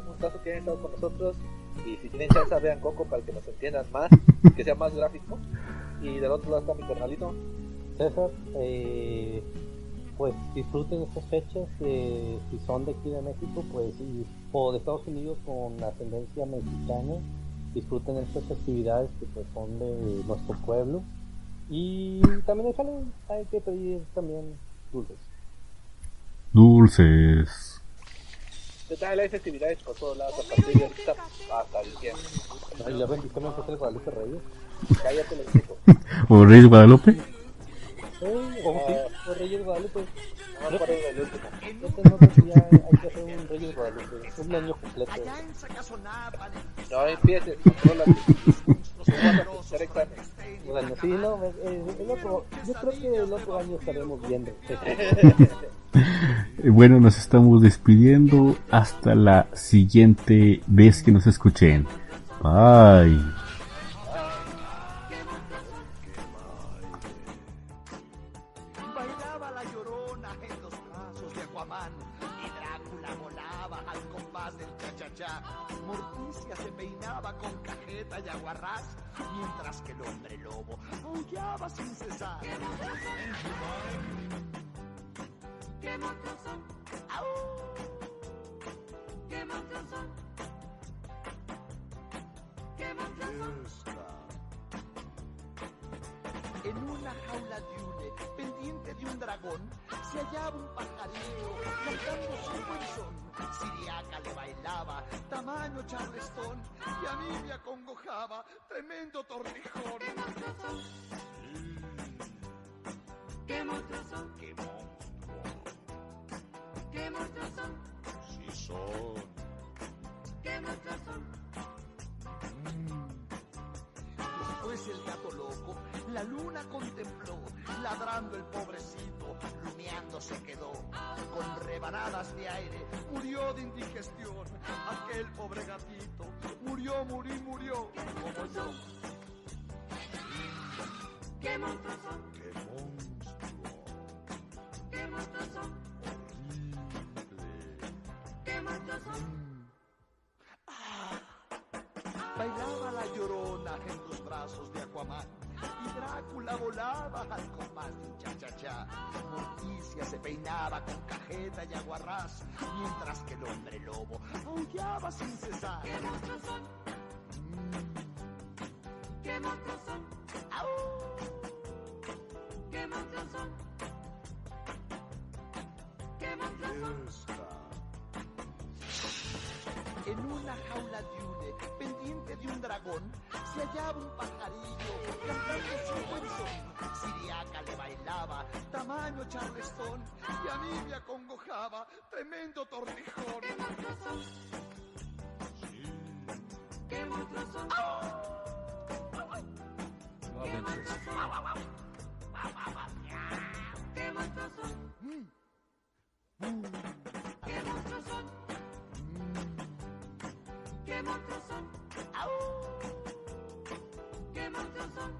gustazo que hayan estado con nosotros. Y si tienen chance, vean Coco para que nos entiendan más, que sea más gráfico. Y del otro lado está mi carnalito César. Pues disfruten estas fechas, si son de aquí de México, pues o de Estados Unidos con ascendencia mexicana, disfruten estas festividades que pues son de nuestro pueblo. Y también hay que pedir también dulces. Dulces. Hay festividades por todos lados a partir de ahorita hasta diciembre. ¿Y la bendición es el Guadalupe Reyes? Cállate, les digo. ¿O Reyes Guadalupe? O Reyes Guadalupe. No me acuerdo del último. No sé si hay que hacer un Reyes Guadalupe, un año completo. No empieces, contrólate. Bueno, sí, no, yo creo que el otro año estaremos viendo. Bueno, nos estamos despidiendo hasta la siguiente vez que nos escuchen. Bye. Bailaba la llorona en los brazos de Aquaman y Drácula volaba al compás del cha-cha-cha. Morticia se peinaba con cajeta y aguarrás, mientras que el hombre lobo aullaba sin cesar. ¡Qué monstruos son! ¡Au! ¡Qué monstruos son! ¡Qué monstruos son! En una jaula de hule, pendiente de un dragón, se hallaba un pajarillo cantando su buen son. Siriaca le bailaba, tamaño charlestón, y a mí me acongojaba, tremendo torrijón. ¡Qué monstruos son! ¡Qué monstruos! ¡Qué monstruos son! ¡Sí son! ¡Qué monstruos son! Después el gato loco la luna contempló, ladrando el pobrecito, rumiando se quedó. Con rebanadas de aire murió de indigestión. Aquel pobre gatito murió, como yo. ¡Qué monstruos son! ¡Qué monstruo! ¡Qué monstruos son! ¡Horrible! ¡Qué monstruos son! Bailaba la llorona en los brazos de Aquaman y Drácula volaba al compás de un cha-cha-cha. Morticia se peinaba con cajeta y aguarrás, mientras que el hombre lobo aullaba sin cesar. ¡Qué monstruos son! ¡Qué monstruos son! ¡Au! ¡Qué monstruos son! ¡Qué monstruos son! En una jaula de hule, pendiente de un dragón, se hallaba un pajarillo cantando su buen son. Siriaca le bailaba, tamaño charlestón, y a mí me acongojaba, tremendo torrijón. ¡Qué monstruos son! Sí. ¡Qué monstruos son! ¡Qué monstruos son! ¡Qué monstruos son! ¡Qué monstruos son! ¡Qué monstruos son! ¡Au! ¡Qué monstruos son!